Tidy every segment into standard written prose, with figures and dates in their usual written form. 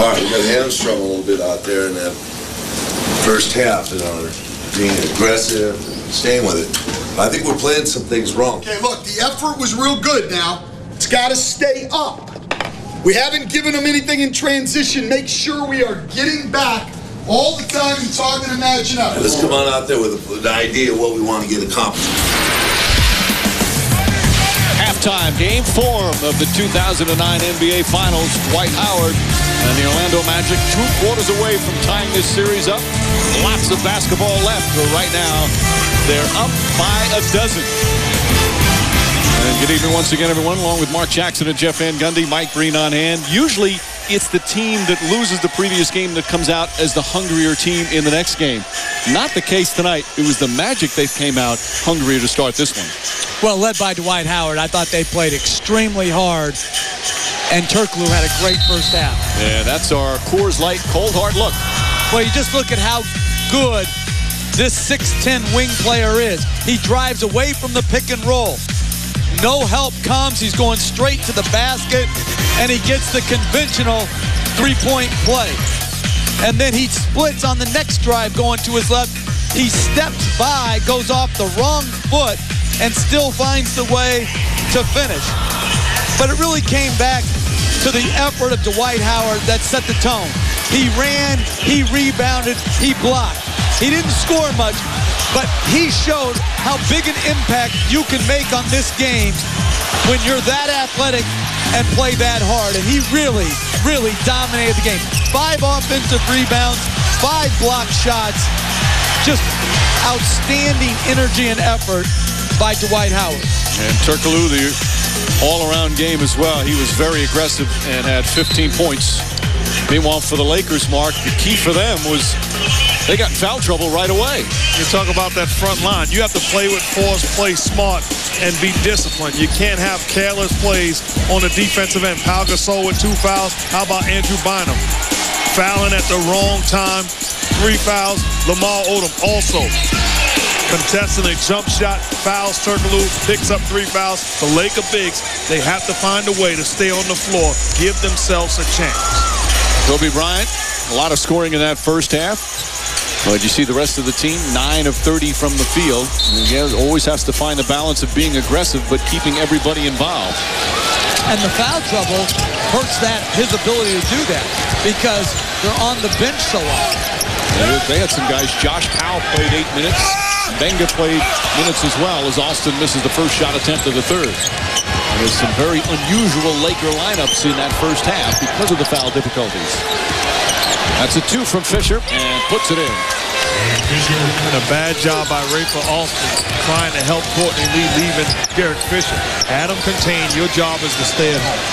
All right, we got hamstrung a little bit out there in that first half, being aggressive, staying with it. I think we're playing some things wrong. Okay, look, the effort was real good now. It's got to stay up. We haven't given them anything in transition. Make sure we are getting back all the time and talking to matching up. Let's come on out there with the idea of what we want to get accomplished. Halftime, game 4 of the 2009 NBA Finals. Dwight Howard and the Orlando Magic 2 quarters away from tying this series up. Lots of basketball left, but right now they're up by a dozen. And good evening once again, everyone, along with Mark Jackson and Jeff Van Gundy, Mike Breen on hand. Usually it's the team that loses the previous game that comes out as the hungrier team in the next game. Not the case tonight. It was the Magic that came out hungrier to start this one. Well, led by Dwight Howard, I thought they played extremely hard, and Turkoglu had a great first half. Yeah, that's our Coors Light cold hard look. Well, you just look at how good this 6'10" wing player is. He drives away from the pick and roll. No help comes. He's going straight to the basket, and he gets the conventional three-point play. And then he splits on the next drive going to his left. He steps by, goes off the wrong foot, and still finds the way to finish. But it really came back to the effort of Dwight Howard that set the tone. He ran, he rebounded, he blocked. He didn't score much, but he showed how big an impact you can make on this game when you're that athletic and play that hard. And he really, really dominated the game. 5 offensive rebounds, 5 block shots. Just outstanding energy and effort by Dwight Howard. And Turkoglu, the all-around game as well. He was very aggressive and had 15 points. Meanwhile, for the Lakers, Mark, the key for them was they got in foul trouble right away. You talk about that front line. You have to play with force, play smart, and be disciplined. You can't have careless plays on the defensive end. Pau Gasol with 2 fouls. How about Andrew Bynum? Fouling at the wrong time. 3 fouls. Lamar Odom also contesting a jump shot. Fouls Turkoglu, picks up 3 fouls. The Laker bigs, they have to find a way to stay on the floor, give themselves a chance. Kobe Bryant, a lot of scoring in that first half. But you see the rest of the team, 9 of 30 from the field. And again, always has to find the balance of being aggressive, but keeping everybody involved. And the foul trouble hurts his ability to do that because they're on the bench so long. They had some guys. Josh Powell played 8 minutes. Benga played minutes as well as Austin misses the first shot attempt of the third. There's some very unusual Laker lineups in that first half because of the foul difficulties. That's a 2 from Fisher and puts it in. And a bad job by Rafer Alston trying to help Courtney Lee leaving Derek Fisher. Adam contained. Your job is to stay at home.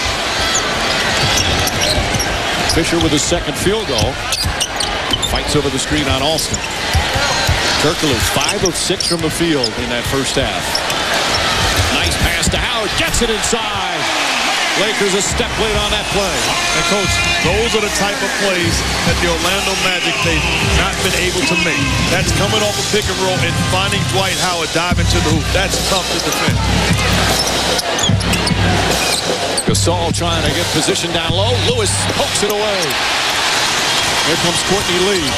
Fisher with his second field goal. Fights over the screen on Alston. Turkoglu 5 of 6 from the field in that first half. Nice pass to Howard. Gets it inside. Lakers a step late on that play. And coach, those are the type of plays that the Orlando Magic they've not been able to make. That's coming off a pick and roll and finding Dwight Howard diving to the hoop. That's tough to defend. Gasol trying to get position down low. Lewis pokes it away. Here comes Courtney Lee.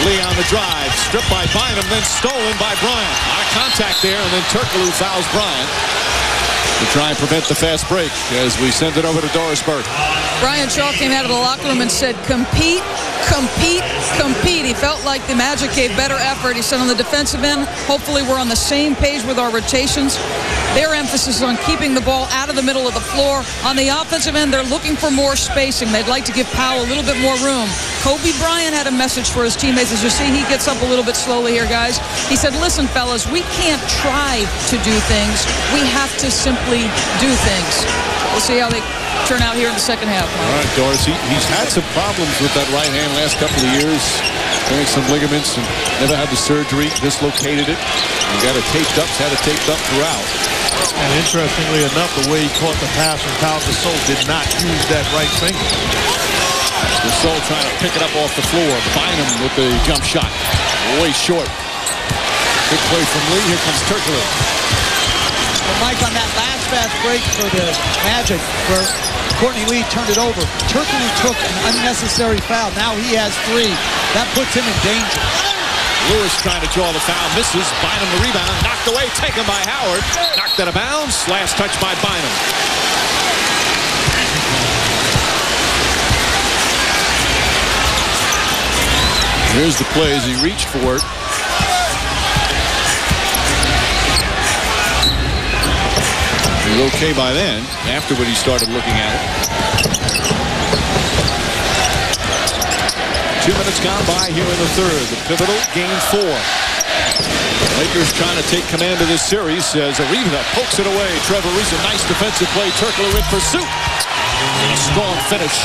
Lee on the drive. Stripped by Bynum, then stolen by Bryant. A lot of contact there, and then Turkoglu fouls Bryant to try and prevent the fast break as we send it over to Doris Burke. Brian Shaw came out of the locker room and said, compete, compete, compete. He felt like the Magic gave better effort. He said on the defensive end, hopefully we're on the same page with our rotations. Their emphasis on keeping the ball out of the middle of the floor. On the offensive end, they're looking for more spacing. They'd like to give Powell a little bit more room. Kobe Bryant had a message for his teammates. As you see, he gets up a little bit slowly here, guys. He said, listen, fellas, we can't try to do things. We have to simply do things. We'll see how they turn out here in the second half. All right, Doris, he's had some problems with that right hand last couple of years. Tearing some ligaments and never had the surgery, dislocated it. He got it taped up, had it taped up throughout. And interestingly enough, the way he caught the pass from Pau Gasol did not use that right finger. Gasol trying to pick it up off the floor. Bynum with the jump shot. Way short. Good play from Lee. Here comes Turkoglu. Well, Mike, on that last fast break for the Magic where Courtney Lee turned it over. Turkoglu took an unnecessary foul. Now he has 3. That puts him in danger. Lewis trying to draw the foul, misses. Bynum the rebound, knocked away, taken by Howard. Knocked out of bounds, last touch by Bynum. Here's the play as he reached for it. He was okay by then. Afterward, he started looking at it. 2 minutes gone by here in the third. The pivotal game 4. Lakers trying to take command of this series as Ariza pokes it away. Trevor Ariza, nice defensive play. Turkoglu in pursuit. A strong finish.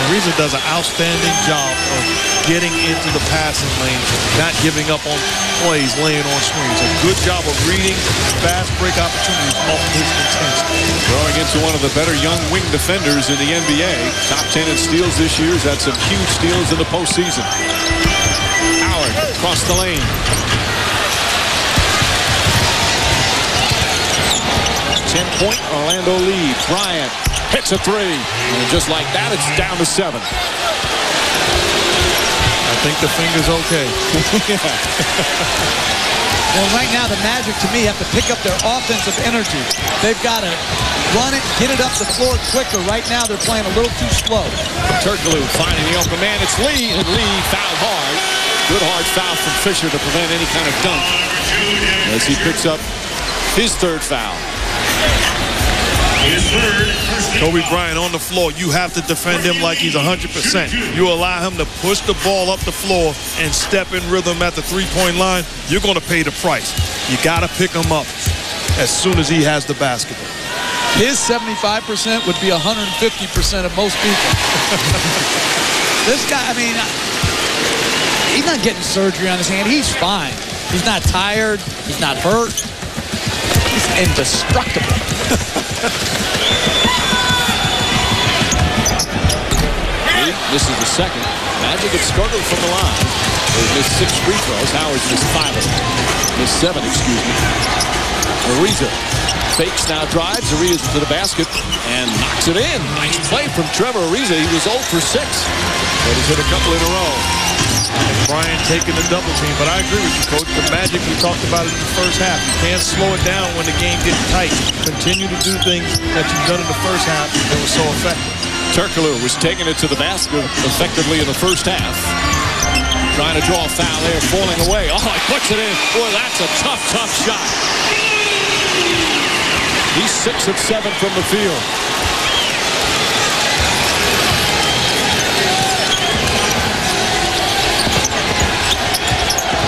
Ariza does an outstanding job of getting into the passing lane, not giving up on plays, laying on screens. A good job of reading fast break opportunities off his intensity. Growing into one of the better young wing defenders in the NBA. Top 10 in steals this year. He's had some huge steals in the postseason. Howard across the lane. Ten-point Orlando lead. Bryant hits a 3. And just like that, it's down to 7. I think the finger's okay. Well, right now, the Magic, to me, have to pick up their offensive energy. They've got to run it, get it up the floor quicker. Right now, they're playing a little too slow. Turkoglu finding the open man. It's Lee, and Lee fouled hard. Good hard foul from Fisher to prevent any kind of dunk as he picks up his 3rd foul. Kobe Bryant on the floor. You have to defend him like he's 100%. You allow him to push the ball up the floor and step in rhythm at the 3-point line, you're going to pay the price. You got to pick him up as soon as he has the basketball. His 75% would be 150% of most people. This guy, I mean, he's not getting surgery on his hand. He's fine. He's not tired. He's not hurt. He's indestructible. This is the second. Magic have struggled from the line. They've missed 6 free throws. Howard's missed 5 of them. Missed 7, excuse me. Ariza fakes now, drives. Ariza to the basket and knocks it in. Nice play from Trevor Ariza. He was 0 for 6, but he's hit a couple in a row. Bryant taking the double team, but I agree with you, Coach. The Magic, we talked about it in the first half. You can't slow it down when the game gets tight. Continue to do things that you've done in the first half that were so effective. Turkoglu was taking it to the basket effectively in the first half. Trying to draw a foul there, falling away. Oh, he puts it in. Boy, that's a tough, tough shot. He's 6 of 7 from the field.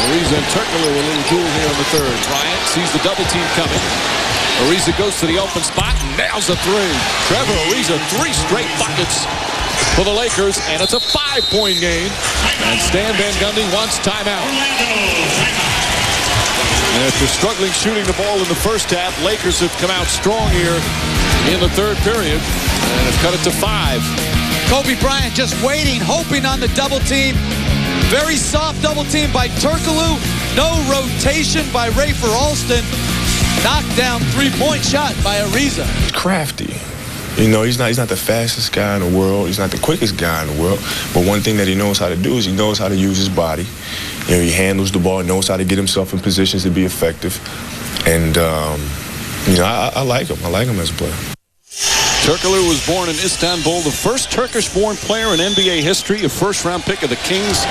Ariza and Turkoglu a little duel here in the third. Bryant sees the double team coming. Ariza goes to the open spot and nails a 3. Trevor Ariza, 3 straight buckets for the Lakers, and it's a 5-point game. And Stan Van Gundy wants timeout. And after struggling shooting the ball in the first half, Lakers have come out strong here in the third period and have cut it to 5. Kobe Bryant just waiting, hoping on the double team. Very soft double team by Turkoglu. No rotation by Rafer Alston. Knocked down 3-point shot by Ariza. He's crafty. You know, he's not the fastest guy in the world. He's not the quickest guy in the world. But one thing that he knows how to do is he knows how to use his body. You know, he handles the ball, knows how to get himself in positions to be effective. And, you know, I like him. I like him as a player. Turkoglu was born in Istanbul, the first Turkish-born player in NBA history, a first-round pick of the Kings.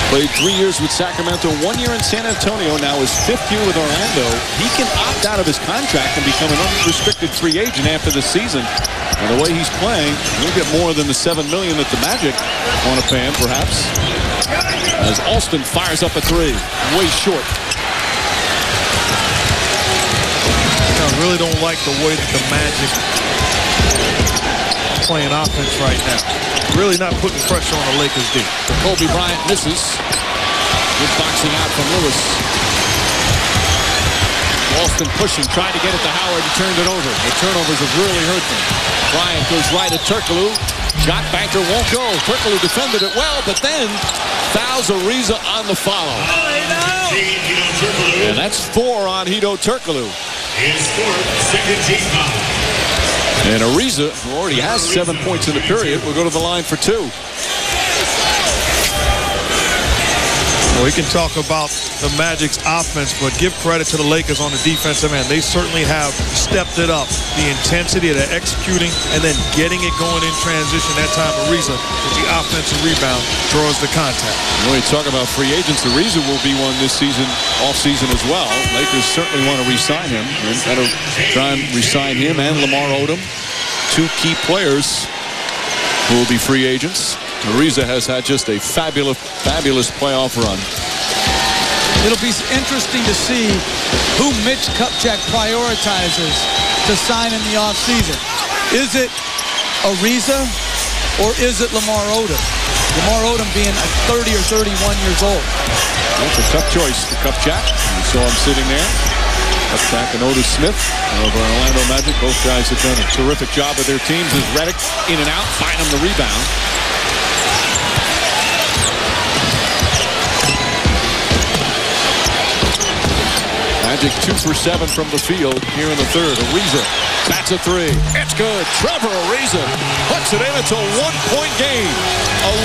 Played 3 years with Sacramento, 1 year in San Antonio, now his 5th year with Orlando. He can opt out of his contract and become an unrestricted free agent after the season. And the way he's playing, he'll get more than the $7 million that the Magic want to pay him, perhaps. As Alston fires up a 3, way short. I really don't like the way that the Magic playing offense right now. Really not putting pressure on the Lakers deep. Kobe Bryant misses. Good boxing out from Lewis. Alston pushing, trying to get it to Howard and turned it over. The turnovers have really hurt them. Bryant goes right at Turkoglu. Shot banker won't go. Turkoglu defended it well, but then fouls Ariza on the follow. And that's 4 on Hedo Turkoglu. And Ariza, who already has 7 points in the period, will go to the line for 2. Well, we can talk about the Magic's offense, but give credit to the Lakers on the defensive end. They certainly have stepped it up. The intensity of the executing and then getting it going in transition. That time, Ariza, with the offensive rebound, draws the contact. When you talk about free agents, Ariza will be one this season, off-season as well. Lakers certainly want to re-sign him. And that'll try and re-sign him and Lamar Odom, 2 key players who will be free agents. Ariza has had just a fabulous playoff run. It'll be interesting to see who Mitch Kupchak prioritizes to sign in the offseason. Is it Ariza or is it Lamar Odom? Lamar Odom being 30 or 31 years old. That's a tough choice for Kupchak. You saw him sitting there. Kupchak and Otis Smith over Orlando Magic. Both guys have done a terrific job with their teams. As Redick in and out, Bynum the rebound. Magic 2 for 7 from the field here in the third. Ariza, that's a 3. It's good. Trevor Ariza puts it in. It's a 1-point game.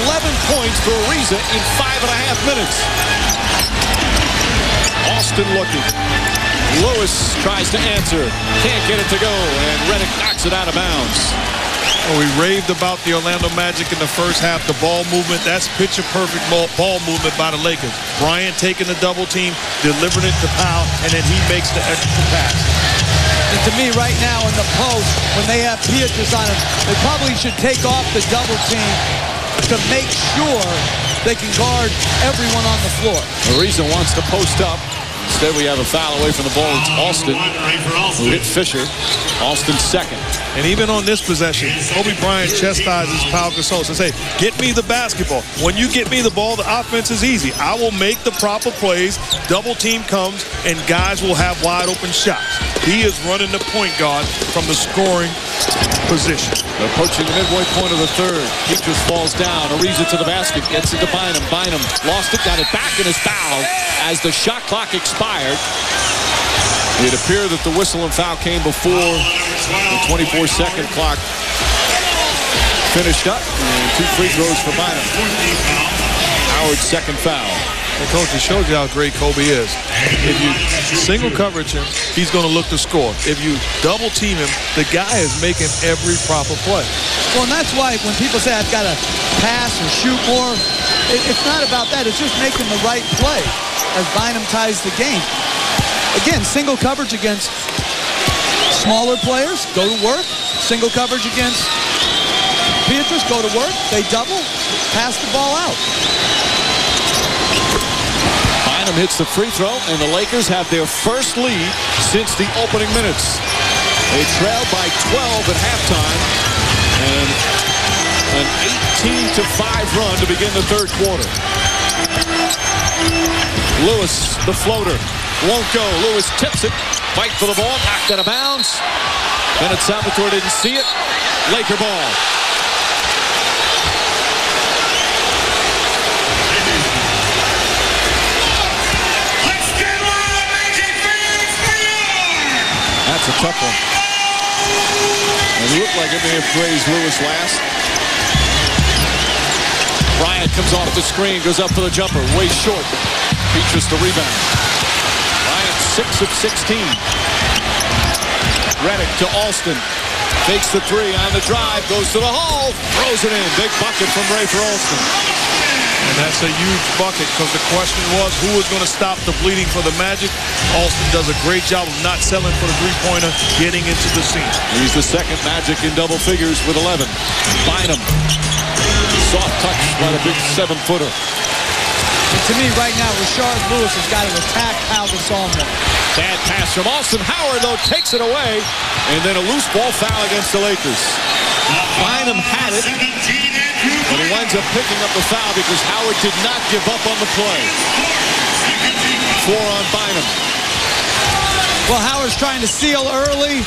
11 points for Ariza in 5.5 minutes. Austin looking. Lewis tries to answer. Can't get it to go. And Redick knocks it out of bounds. Well, we raved about the Orlando Magic in the first half. The ball movement, that's picture-perfect ball movement by the Lakers. Bryant taking the double team, delivering it to Powell, and then he makes the extra pass. And to me, right now in the post, when they have Pietrus on him, they probably should take off the double team to make sure they can guard everyone on the floor. Ariza wants to post up. Instead, we have a foul away from the ball. It's Austin who hit Fisher. Austin's second. And even on this possession, Kobe Bryant chastises Pau Gasol and says, hey, get me the basketball. When you get me the ball, the offense is easy. I will make the proper plays. Double team comes, and guys will have wide open shots. He is running the point guard from the scoring position. Approaching the midway point of the third. Pietrus falls down. Ariza to the basket. Gets it to Bynum. Bynum lost it. Got it back in his foul as the shot clock expired. It appeared that the whistle and foul came before the 24-second clock finished up. And 2 free throws for Bynum. Howard's second foul. And Coach, it shows you how great Kobe is. If you single coverage him, he's going to look to score. If you double team him, the guy is making every proper play. Well, and that's why when people say I've got to pass or shoot more, it's not about that. It's just making the right play as Bynum ties the game. Again, single coverage against smaller players, go to work. Single coverage against Pietrus, go to work. They double, pass the ball out. Bynum hits the free throw, and the Lakers have their first lead since the opening minutes. They trailed by 12 at halftime, and an 18-5 run to begin the third quarter. Lewis, the floater, won't go. Lewis tips it, fight for the ball, knocked out of bounds. Bennett Salvatore didn't see it. Laker ball. That's a tough one. And it looked like it may have grazed Lewis last. Bryant comes off the screen, goes up for the jumper, way short. Pietrus the rebound. Bryant 6 of 16. Redick to Alston. Takes the 3 on the drive, goes to the hole, throws it in. Big bucket from Ray for Alston. And that's a huge bucket because the question was who was going to stop the bleeding for the Magic. Alston does a great job of not selling for the three-pointer, getting into the seam. He's the second Magic in double figures with 11. Bynum. Soft touch by the big 7-footer. And to me right now, Rashard Lewis has got to attack Pau Gasol more. Bad pass from Austin. Howard, though, takes it away. And then a loose ball foul against the Lakers. Bynum had it, but he winds up picking up the foul because Howard did not give up on the play. 4 on Bynum. Well, Howard's trying to seal early.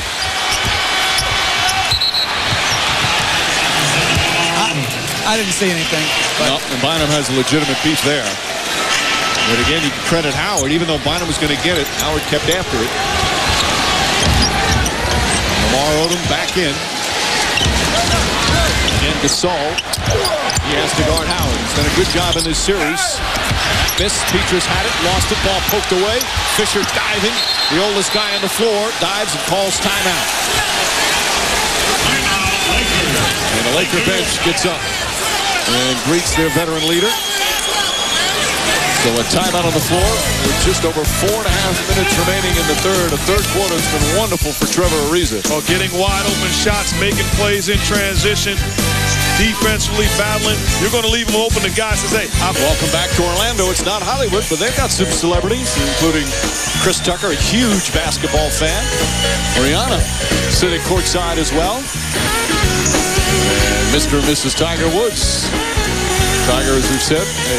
I didn't see anything. No, and Bynum has a legitimate beat there. But again, you can credit Howard. Even though Bynum was going to get it, Howard kept after it. Lamar Odom back in. And Gasol. He has to guard Howard. He's done a good job in this series. Missed. Petrus had it. Lost it. Ball poked away. Fisher diving. The oldest guy on the floor dives and calls timeout. And the Laker bench gets up and greets their veteran leader. So a timeout on the floor with just over 4.5 minutes remaining in the third. The third quarter has been wonderful for Trevor Ariza. Oh, getting wide open shots, making plays in transition, defensively battling. You're going to leave him open. The guy says, hey, welcome back to Orlando. It's not Hollywood, but they've got some celebrities, including Chris Tucker, a huge basketball fan. Rihanna sitting courtside as well. And Mr. and Mrs. Tiger Woods. Tiger, as we've said, a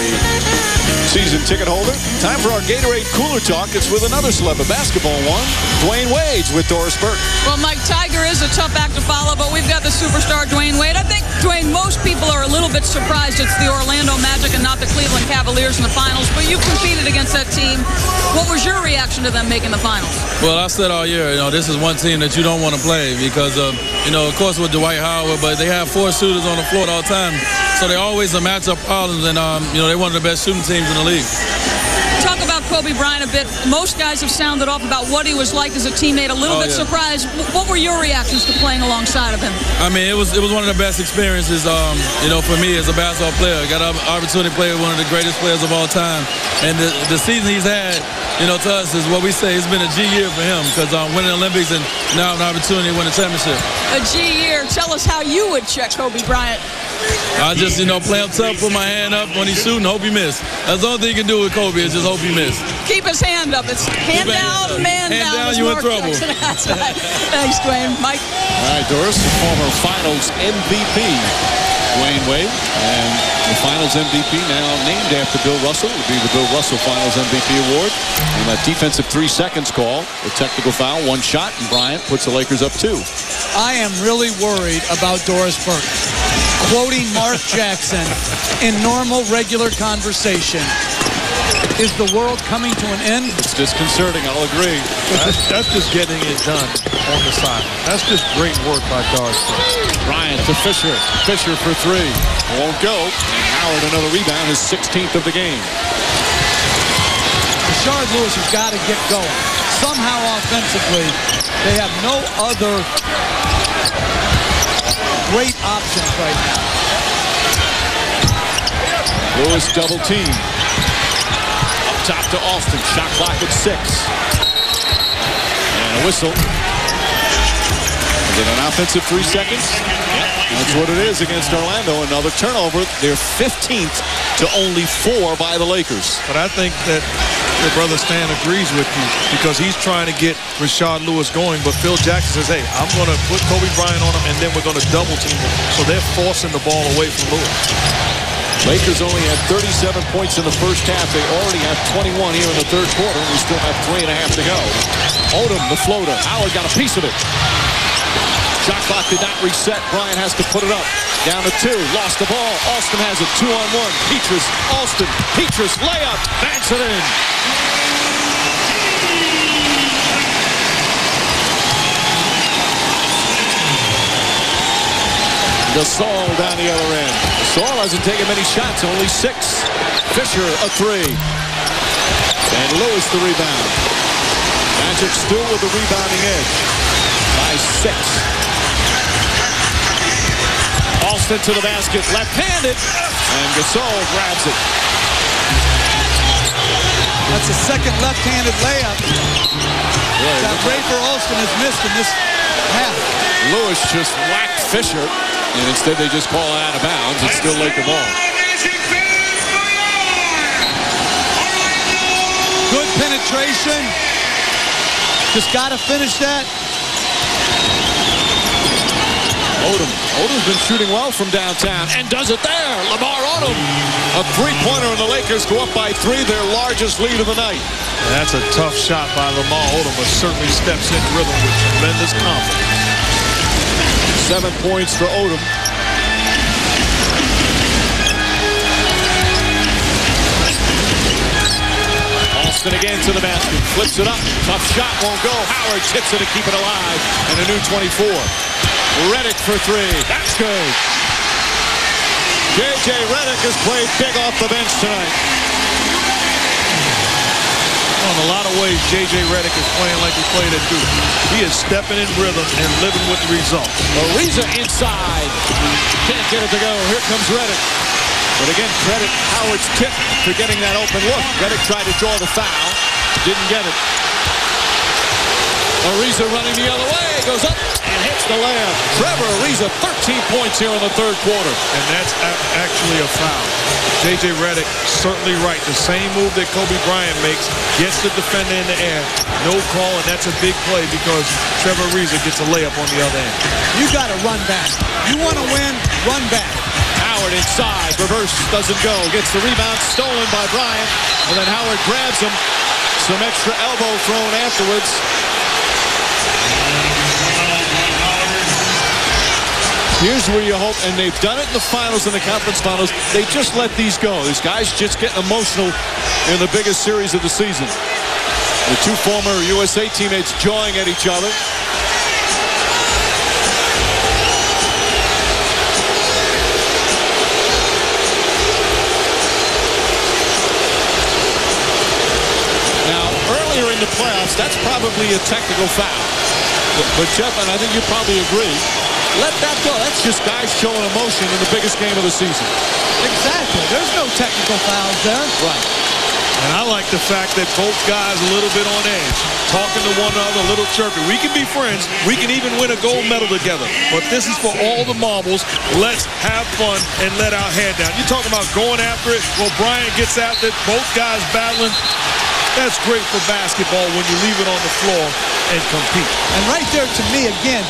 season ticket holder. Time for our Gatorade Cooler Talk. It's with another celeb, a basketball one. Dwayne Wade's with Doris Burke. Well, Mike, Tiger is a tough act to follow, but we've got the superstar Dwayne Wade. I think, Dwayne, most people are a little bit surprised it's the Orlando Magic and not the Cleveland Cavaliers in the finals, but you competed against that team. What was your reaction to them making the finals? Well, I said all year, this is one team that you don't want to play because, of course with Dwight Howard, but they have 4 shooters on the floor all the time. So they're always a matchup problems, and, they're one of the best shooting teams in the league. Talk about Kobe Bryant a bit. Most guys have sounded off about what he was like as a teammate. A little bit surprised. What were your reactions to playing alongside of him? I mean, it was one of the best experiences, for me as a basketball player. I got an opportunity to play with one of the greatest players of all time. And the season he's had, to us is what we say. It's been a G year for him because winning the Olympics and now an opportunity to win a championship. A G year. Tell us how you would check Kobe Bryant. I just, play him tough, put my hand up when he's shooting, hope he miss. That's the only thing you can do with Kobe is just hope he miss. Keep his hand up. It's hand down, man down. Hand down, you in trouble. That's right. Thanks, Dwayne. Mike? All right, Doris, the former Finals MVP, Dwayne Wade. And the Finals MVP now named after Bill Russell. It would be the Bill Russell Finals MVP Award. And that defensive 3 seconds call, a technical foul, 1 shot, and Bryant puts the Lakers up 2. I am really worried about Doris Burke. Quoting Mark Jackson in normal, regular conversation. Is the world coming to an end? It's disconcerting, I'll agree. That's just getting it done on the side. That's just great work by Doris Burke. Bryant to Fisher. Fisher for 3. Won't go. And Howard another rebound, his 16th of the game. Rashard Lewis has got to get going. Somehow offensively, they have no other great options right now. Lewis double team. Up top to Austin. Shot clock at 6. And a whistle. Is it an offensive 3 seconds? That's what it is against Orlando. Another turnover. They're 15th to only 4 by the Lakers. But I think that your brother Stan agrees with you because he's trying to get Rashard Lewis going. But Phil Jackson says, hey, I'm going to put Kobe Bryant on him, and then we're going to double team him. So they're forcing the ball away from Lewis. Lakers only had 37 points in the first half. They already have 21 here in the third quarter, and we still have 3.5 to go. Odom, the floater. Howard got a piece of it. Shot clock did not reset. Bryant has to put it up. Down to 2. Lost the ball. Austin has it. 2-on-1. Petrus, Austin. Petrus, layup. Banks it in. Gasol down the other end. Gasol hasn't taken many shots, only 6. Fisher a 3. And Lewis the rebound. Magic still with the rebounding edge by 6. Austin to the basket, left-handed, and Gasol grabs it. That's a second left-handed layup that Rafer Alston has missed in this half. Lewis just whacked Fisher. And instead they just call it out of bounds. It's still Laker ball. Good penetration. Just got to finish that. Odom's been shooting well from downtown and does it there. Lamar Odom. A 3-pointer and the Lakers go up by 3, their largest lead of the night. And that's a tough shot by Lamar Odom, but certainly steps in rhythm with tremendous confidence. 7 points for Odom. Nelson again to the basket. Flips it up. Tough shot. Won't go. Howard tips it to keep it alive. And a new 24. Redick for three. That's good. J.J. Redick has played big off the bench tonight. In a lot of ways, J.J. Redick is playing like he played at Duke. He is stepping in rhythm and living with the results. Ariza inside. Can't get it to go. Here comes Redick. But again, credit Howard's tip for getting that open look. Redick tried to draw the foul. Didn't get it. Ariza running the other way. Goes up and hits the layup. Trevor Ariza, 13 points here in the third quarter. And that's actually a foul. J.J. Redick certainly right. The same move that Kobe Bryant makes, gets the defender in the air. No call, and that's a big play because Trevor Ariza gets a layup on the other end. You got to run back. You want to win, run back. Howard inside, reverse, doesn't go. Gets the rebound stolen by Bryant, and then Howard grabs him. Some extra elbow thrown afterwards. Here's where you hope, and they've done it in the finals and the conference finals. They just let these go. These guys just get emotional in the biggest series of the season. The two former USA teammates jawing at each other. Now, earlier in the playoffs, that's probably a technical foul. But Jeff, and I think you probably agree, let that go. That's just guys showing emotion in the biggest game of the season. Exactly. There's no technical fouls there. Right. And I like the fact that both guys a little bit on edge, talking to one another, a little chirpy. We can be friends. We can even win a gold medal together. But this is for all the marbles. Let's have fun and let our head down. You're talking about going after it. Well, Bryant gets after it. Both guys battling. That's great for basketball when you leave it on the floor and compete. And right there, to me, again,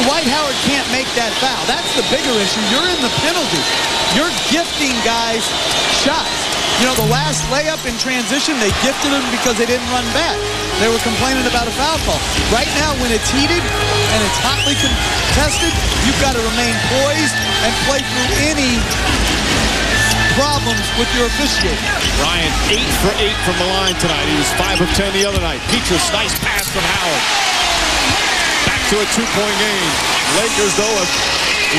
Dwight Howard can't make that foul. That's the bigger issue. You're in the penalty. You're gifting guys shots. You know, the last layup in transition, they gifted them because they didn't run back. They were complaining about a foul call. Right now, when it's heated and it's hotly contested, you've got to remain poised and play through any problems with your officiating. Bryant 8 for 8 from the line tonight. He was 5 of 10 the other night. Petrus, nice pass from Howard. Back to a two-point game. Lakers, though, have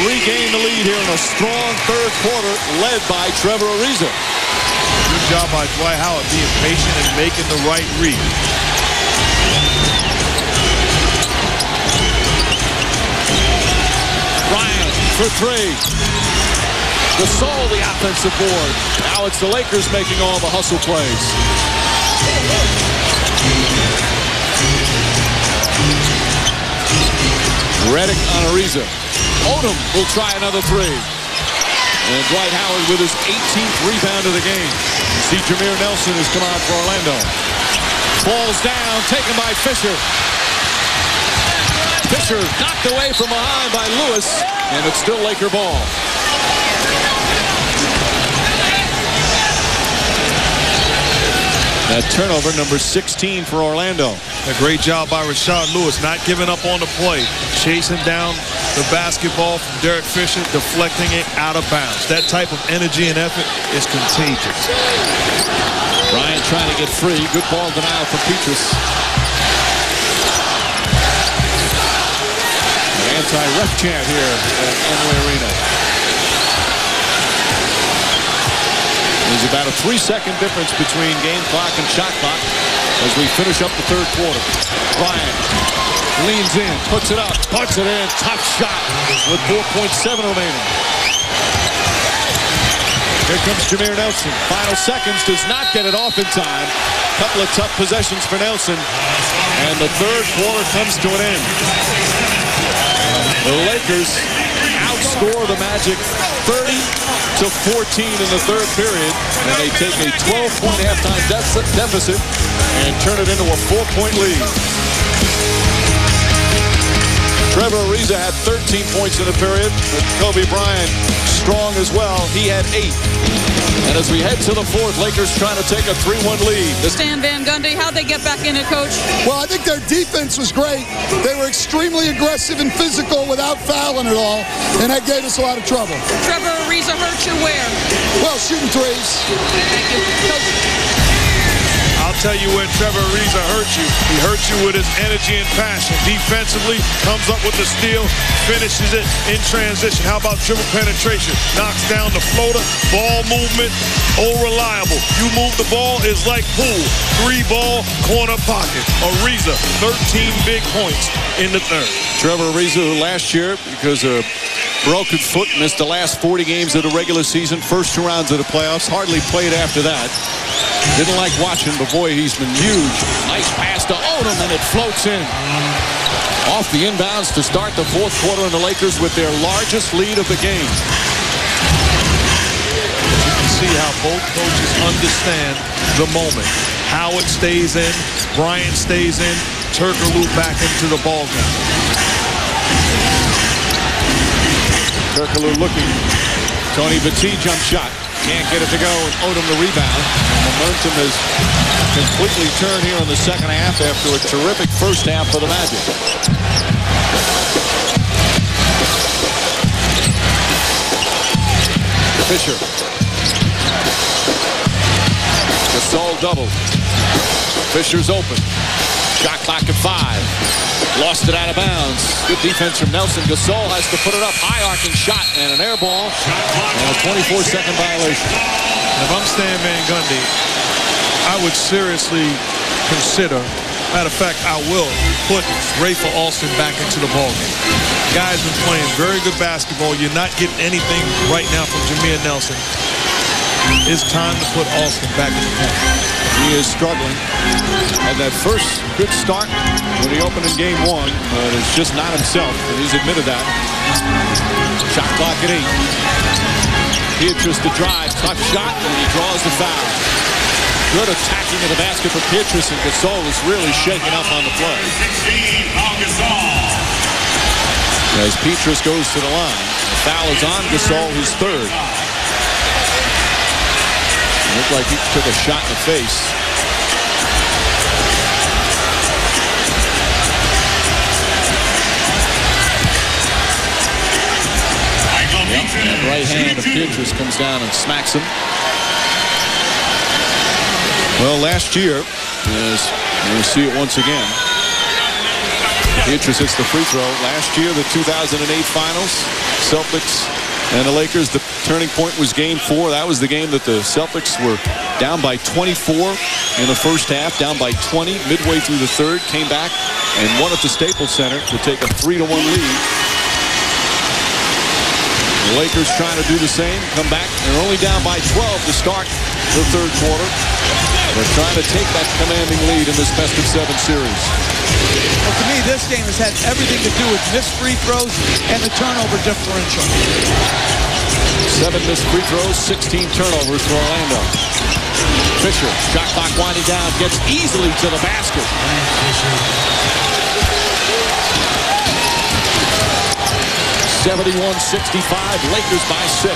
regained the lead here in a strong third quarter led by Trevor Ariza. Good job by Dwight Howard being patient and making the right read. Bryant for three. Gasol, the offensive board. Now it's the Lakers making all the hustle plays. Redick on Ariza. Odom will try another three. And Dwight Howard with his 18th rebound of the game. You see Jameer Nelson has come on for Orlando. Falls down, taken by Fisher. Fisher knocked away from behind by Lewis, and it's still Laker ball. That turnover, number 16 for Orlando. A great job by Rashard Lewis, not giving up on the play, chasing down the basketball from Derek Fisher, deflecting it out of bounds. That type of energy and effort is contagious. Bryant trying to get free. Good ball denial for Petrus. An anti-ref chant here at Enway Arena. There's about a 3-second difference between game clock and shot clock as we finish up the third quarter. Bryant leans in, puts it up, puts it in, tough shot with 4.7 remaining. Here comes Jameer Nelson. Final seconds, does not get it off in time. Couple of tough possessions for Nelson. And the third quarter comes to an end. The Lakers outscore the Magic 30-14 in the third period. And they take a 12-point halftime deficit and turn it into a 4-point lead. Trevor Ariza had 13 points in the period, with Kobe Bryant strong as well. He had 8. And as we head to the fourth, Lakers trying to take a 3-1 lead. Stan Van Gundy, how'd they get back in it, Coach? Well, I think their defense was great. They were extremely aggressive and physical without fouling at all, and that gave us a lot of trouble. Trevor Ariza hurt you where? Well, shooting threes. Thank you. Coach. I'll tell you where Trevor Ariza hurt you. He hurt you with his energy and passion. Defensively, comes up with the steal, finishes it in transition. How about dribble penetration? Knocks down the floater, ball movement, reliable. You move the ball, is like pool. 3-ball, corner pocket. Ariza, 13 big points in the third. Trevor Ariza, who last year, because of broken foot, missed the last 40 games of the regular season, first 2 rounds of the playoffs, hardly played after that. Didn't like watching, but boy, he's been huge. Nice pass to Odom, and it floats in. Off the inbounds to start the fourth quarter, and the Lakers with their largest lead of the game. You can see how both coaches understand the moment. Howard stays in, Bryant stays in, Turkoglu back into the ballgame. Turkoglu looking. Tony Battie jump shot. Can't get it to go, and Odom the rebound. Momentum has completely turned here in the second half after a terrific first half for the Magic. Fisher. Gasol double. Fisher's open. Shot clock at 5. Lost it out of bounds. Good defense from Nelson. Gasol has to put it up. High arcing shot and an air ball. And a 24-second violation. If I'm Stan Van Gundy, I would seriously consider, matter of fact, I will put Rafer Alston back into the ballgame. Guy's been playing very good basketball. You're not getting anything right now from Jameer Nelson. It's time to put Alston back in the game. He is struggling. Had that first good start when he opened in game 1, but it's just not himself, and he's admitted that. Shot clock at 8. Pietrus to drive, tough shot, and he draws the foul. Good attacking of the basket for Pietrus, and Gasol is really shaking up on the play. As Pietrus goes to the line, the foul is on Gasol, his third. Looked like he took a shot in the face. And right hand of Pietrus comes down and smacks him. Well, last year, as we'll see it once again, Pietrus hits the free throw. Last year, the 2008 finals, Celtics and the Lakers, the turning point was game 4. That was the game that the Celtics were down by 24 in the first half, down by 20 midway through the third, came back and won at the Staples Center to take a 3-1 lead. The Lakers trying to do the same, come back. They're only down by 12 to start the third quarter. They're trying to take that commanding lead in this best-of-7 series. Well, to me, this game has had everything to do with missed free throws and the turnover differential. 7 missed free throws, 16 turnovers for Orlando. Fisher, shot clock winding down, gets easily to the basket. 71-65, Lakers by 6.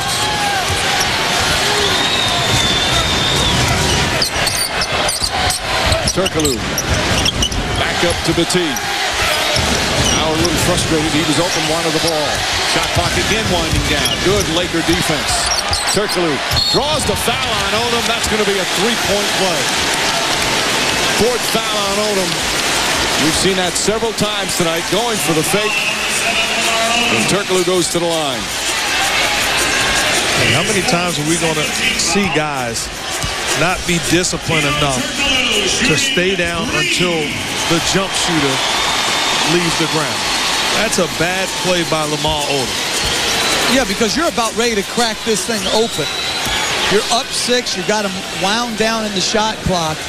Turkoglu, back up to Battie. Now a little frustrated, he was open, wanted the ball. Shot clock again winding down, good Laker defense. Turkoglu draws the foul on Odom, that's going to be a 3-point play. 4th foul on Odom. We've seen that several times tonight, going for the fake. And Turkoglu goes to the line. And how many times are we going to see guys not be disciplined enough to stay down until the jump shooter leaves the ground? That's a bad play by Lamar Odom. Yeah, because you're about ready to crack this thing open. You're up 6. You got him wound down in the shot clock.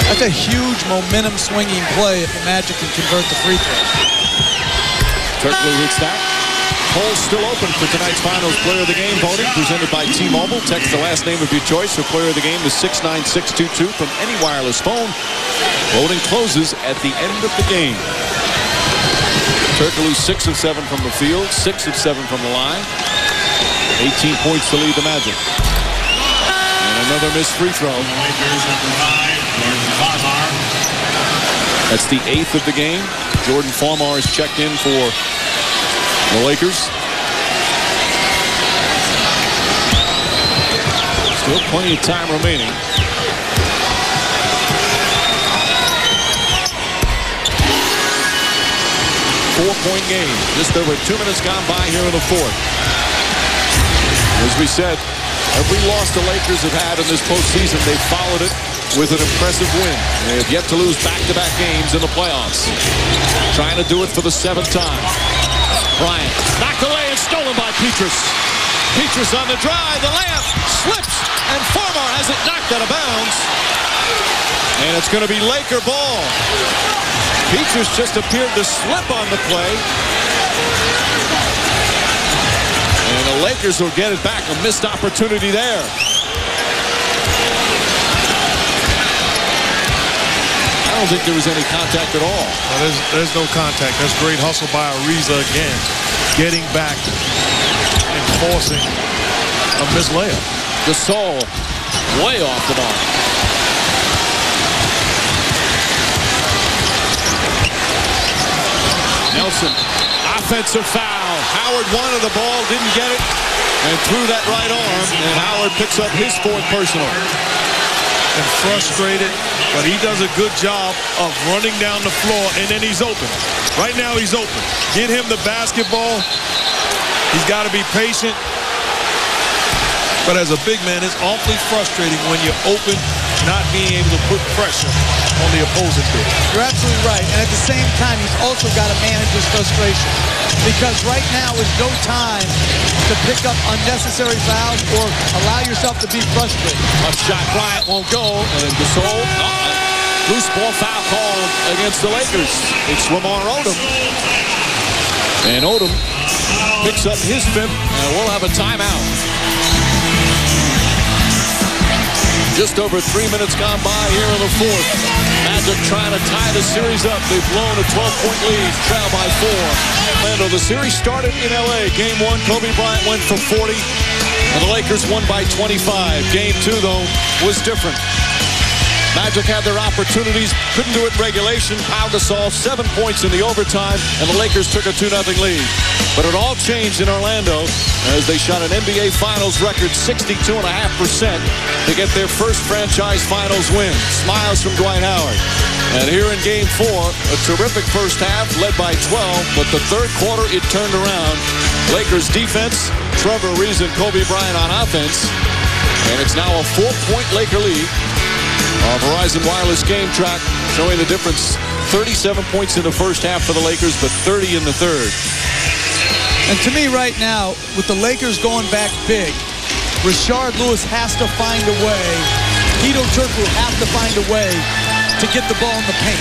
That's a huge momentum swinging play if the Magic can convert the free throw. Turkoglu hits that. Polls still open for tonight's Finals Player of the Game voting, presented by T-Mobile. Text the last name of your choice for Player of the Game to 69622 from any wireless phone. Voting closes at the end of the game. Turkoglu 6 of 7 from the field, 6 of 7 from the line. 18 points to lead the Magic. And another missed free throw. That's the 8th of the game. Jordan Farmar is checked in for the Lakers. Still plenty of time remaining. 4-point game. Just over 2 minutes gone by here in the fourth. As we said, every loss the Lakers have had in this postseason, they've followed it with an impressive win. They have yet to lose back-to-back games in the playoffs. Trying to do it for the 7th time. Bryant knocked away and stolen by Petrus. Petrus on the drive, the layup slips, and Farmar has it knocked out of bounds. And it's going to be Laker ball. Petrus just appeared to slip on the play. And the Lakers will get it back. A missed opportunity there. I don't think there was any contact at all. No, there's no contact. That's great hustle by Ariza again. Getting back and forcing a missed layup. Gasol way off the mark. Nelson, offensive foul. Howard wanted the ball, didn't get it, and threw that right arm, and Howard picks up his 4th personal. And frustrated, but he does a good job of running down the floor, and then he's open. Right now he's open. Get him the basketball. He's got to be patient. But as a big man, it's awfully frustrating when you're open, not being able to put pressure on the opposing big. You're absolutely right. And at the same time, he's also got to manage his frustration. Because right now is no time to pick up unnecessary fouls or allow yourself to be frustrated. A shot, Bryant won't go. And Gasol, loose ball foul call against the Lakers. It's Lamar Odom. And Odom picks up his 5th, and we'll have a timeout. Just over 3 minutes gone by here in the fourth. Magic trying to tie the series up. They've blown a 12-point lead, trail by 4. Orlando, the series started in L.A. Game 1, Kobe Bryant went for 40, and the Lakers won by 25. Game 2, though, was different. Magic had their opportunities, couldn't do it in regulation. Pau Gasol, 7 points in the overtime, and the Lakers took a 2-0 lead. But it all changed in Orlando as they shot an NBA Finals record 62.5% to get their first franchise Finals win. Smiles from Dwight Howard. And here in Game 4, a terrific first half led by 12, but the third quarter it turned around. Lakers defense, Trevor Ariza and Kobe Bryant on offense, and it's now a 4-point Laker lead. Our Verizon Wireless game track showing the difference. 37 points in the first half for the Lakers, but 30 in the third. And to me right now, with the Lakers going back big, Rashard Lewis has to find a way. Hedo Turkoglu has to find a way to get the ball in the paint.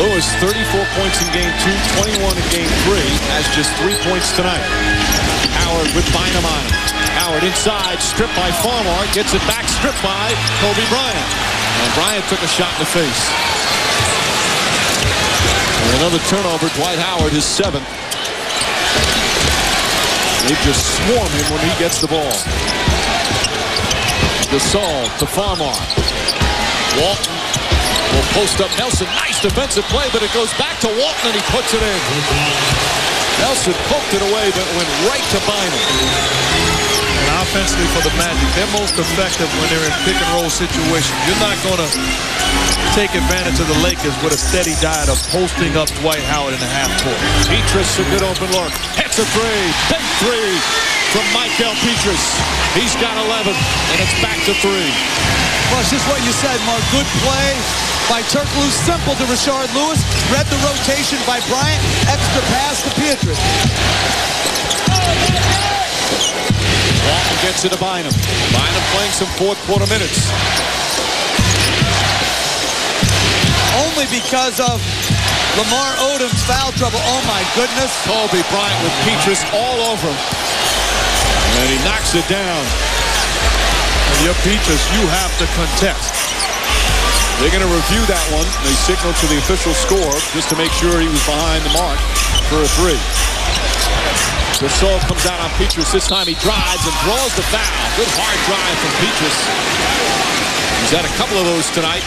Lewis, 34 points in Game 2, 21 in Game 3, has just 3 points tonight. Howard with Bynum on him. Howard inside, stripped by Farmar, gets it back, stripped by Kobe Bryant. And Bryant took a shot in the face. And another turnover, Dwight Howard, his 7th. They just swarm him when he gets the ball. Gasol to Farmar. Walton will post up Nelson. Nice defensive play, but it goes back to Walton and he puts it in. Nelson poked it away, but it went right to Bynum. And offensively for the Magic, they're most effective when they're in pick-and-roll situations. You're not going to take advantage of the Lakers with a steady diet of posting up Dwight Howard in the half court. Petrus, a good open look. Hits a 3. Big 3 from Michael Petrus. He's got 11, and it's back to 3. Well, it's just what you said, Mark. Good play by Turkoglu. Simple to Rashard Lewis. Read the rotation by Bryant. Extra pass to Petrus. Walton gets it to Bynum. Bynum playing some fourth quarter minutes. Only because of Lamar Odom's foul trouble. Oh, my goodness. Kobe Bryant with Petrus all over him. And he knocks it down. And your Petrus, you have to contest. They're going to review that one. They signal to the official score just to make sure he was behind the mark for a 3. Gasol comes out on Petrus. This time he drives and draws the foul. Good hard drive from Petrus. He's had a couple of those tonight.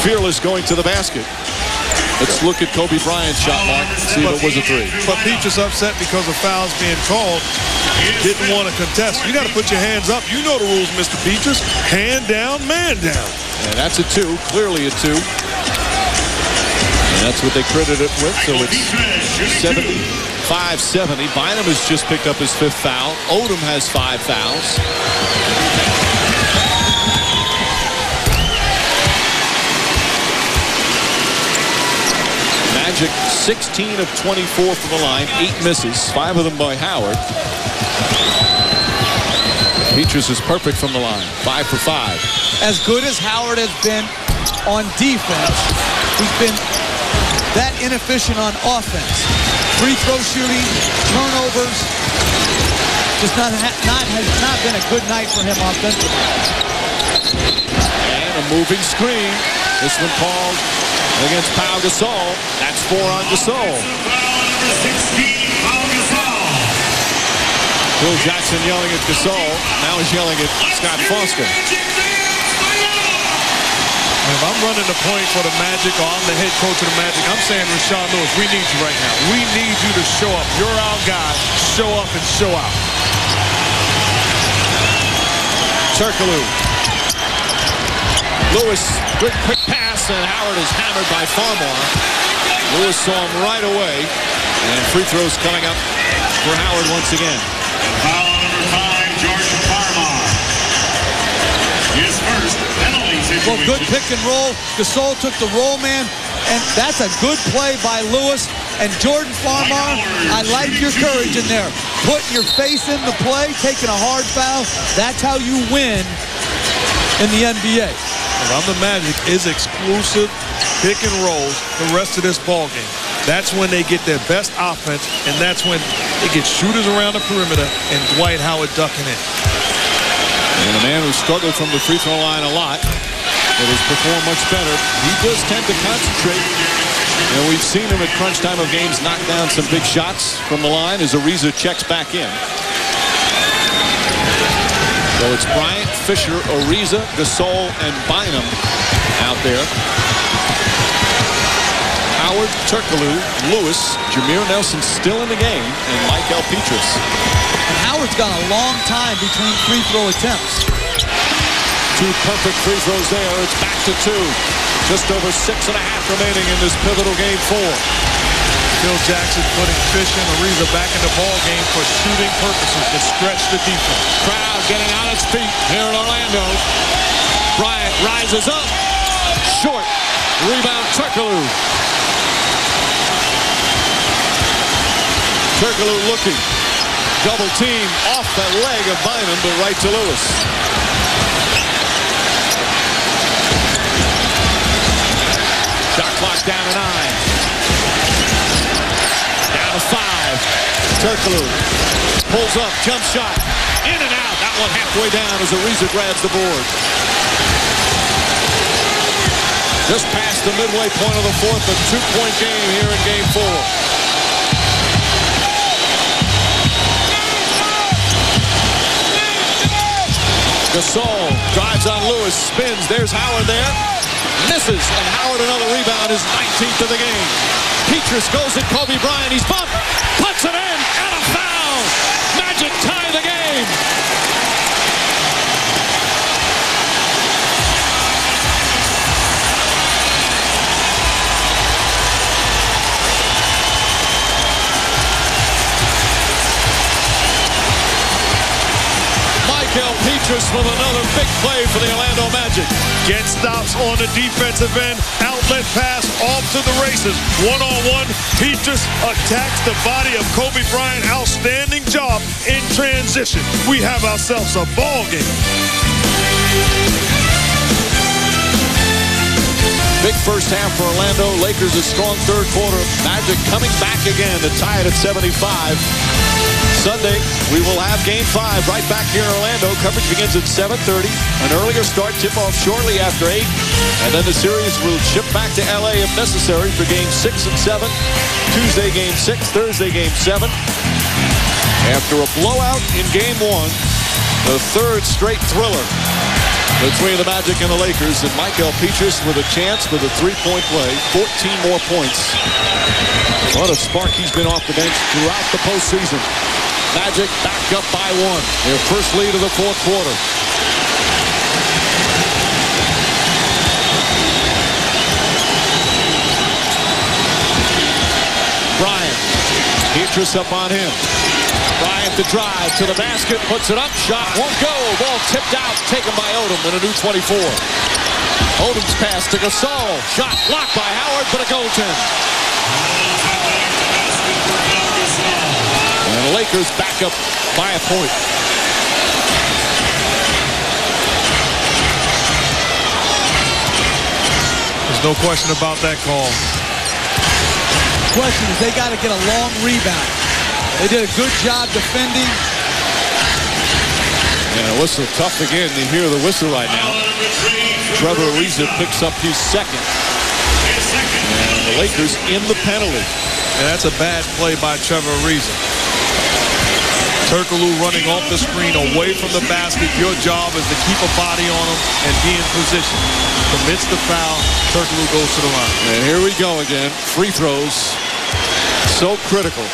Fearless going to the basket. Let's look at Kobe Bryant's shot, Mark, and see if it was a 3. But Petrus upset because of fouls being called. Didn't want to contest. You got to put your hands up. You know the rules, Mr. Petrus. Hand down, man down. And that's a 2, clearly a 2. And That's what they credited it with, so it's 75-70. Bynum has just picked up his 5th foul. Odom has 5 fouls. Magic 16 of 24 from the line, 8 misses, 5 of them by Howard. Petrus is perfect from the line, 5 for 5. As good as Howard has been on defense, he's been that inefficient on offense. Free throw shooting, turnovers, has not been a good night for him offensively. And a moving screen. This one called against Pau Gasol. That's 4 on Gasol. Phil Jackson yelling at Gasol. Now he's yelling at Scott Foster. If I'm running the point for the Magic or I'm the head coach of the Magic, I'm saying, Rashard Lewis, we need you right now. We need you to show up. You're our guy. Show up and show out. Turkoglu. Lewis, good quick pass, and Howard is hammered by Farmar. Lewis saw him right away, and free throws coming up for Howard once again. Foul number 5, George Farmar. His first penalty situation. Well, good pick and roll. Gasol took the roll man, and that's a good play by Lewis. And Jordan Farmar, I like your courage in there. Putting your face in the play, taking a hard foul. That's how you win in the NBA. If I'm the Magic, is exclusive pick and rolls the rest of this ball game. That's when they get their best offense, and that's when they get shooters around the perimeter and Dwight Howard ducking in. And a man who struggled from the free throw line a lot, but has performed much better. He does tend to concentrate. And we've seen him at crunch time of games knock down some big shots from the line as Ariza checks back in. So it's Bryant, Fisher, Ariza, Gasol, and Bynum out there. Howard, Turkoglu, Lewis, Jameer Nelson still in the game, and Michael Petrus. And Howard's got a long time between free throw attempts. 2 perfect free throws there. It's back to 2. Just over 6.5 remaining in this pivotal game 4. Phil Jackson putting Fisher and Ariza back in the ball game for shooting purposes to stretch the defense. Crowd getting on its feet here in Orlando. Bryant rises up. Short. Rebound Turkoglu. Turkoglu looking. Double team off the leg of Bynum, but right to Lewis. Shot clock down to 9. Down to 5. Turkoglu pulls up, jump shot. In and out. That one halfway down as Ariza grabs the board. Just past the midway point of the 4th, a 2-point game here in game 4. Gasol drives on Lewis, spins. There's Howard there. Misses, and Howard another rebound, his 19th of the game. Petrus goes at Kobe Bryant. He's bumped, puts it in, and a foul. Magic tie the game. Michael Petrus with another big play for the Orlando Magic. Get stops on the defensive end. Outlet pass off to the races. One-on-one. Petrus attacks the body of Kobe Bryant. Outstanding job in transition. We have ourselves a ball game. Big first half for Orlando. Lakers a strong third quarter. Magic coming back again to tie it at 75. Sunday, we will have Game 5 right back here in Orlando. Coverage begins at 7:30. An earlier start, tip-off shortly after 8. And then the series will ship back to L.A. if necessary for Game 6 and 7. Tuesday, Game 6. Thursday, Game 7. After a blowout in Game 1, the third straight thriller between the Magic and the Lakers. And Michael Petrus with a chance with a 3-point play. 14 more points. What a spark he's been off the bench throughout the postseason. Magic back up by 1. Their first lead of the 4th quarter. Beatrice up on him. Bryant the drive to the basket, puts it up, shot won't go. Ball tipped out, taken by Odom in a new 24. Odom's pass to Gasol. Shot blocked by Howard, but a goaltend. And the Lakers back up by a point. There's no question about that call. Question is they got to get a long rebound. They did a good job defending. And a whistle, tough again to hear the whistle right now. Trevor Ariza picks up his second. And the Lakers in the penalty. And that's a bad play by Trevor Ariza. Turkoglu running off the screen away from the basket. Your job is to keep a body on him and be in position. Commits the foul. Turkoglu goes to the line. And here we go again. Free throws. So critical.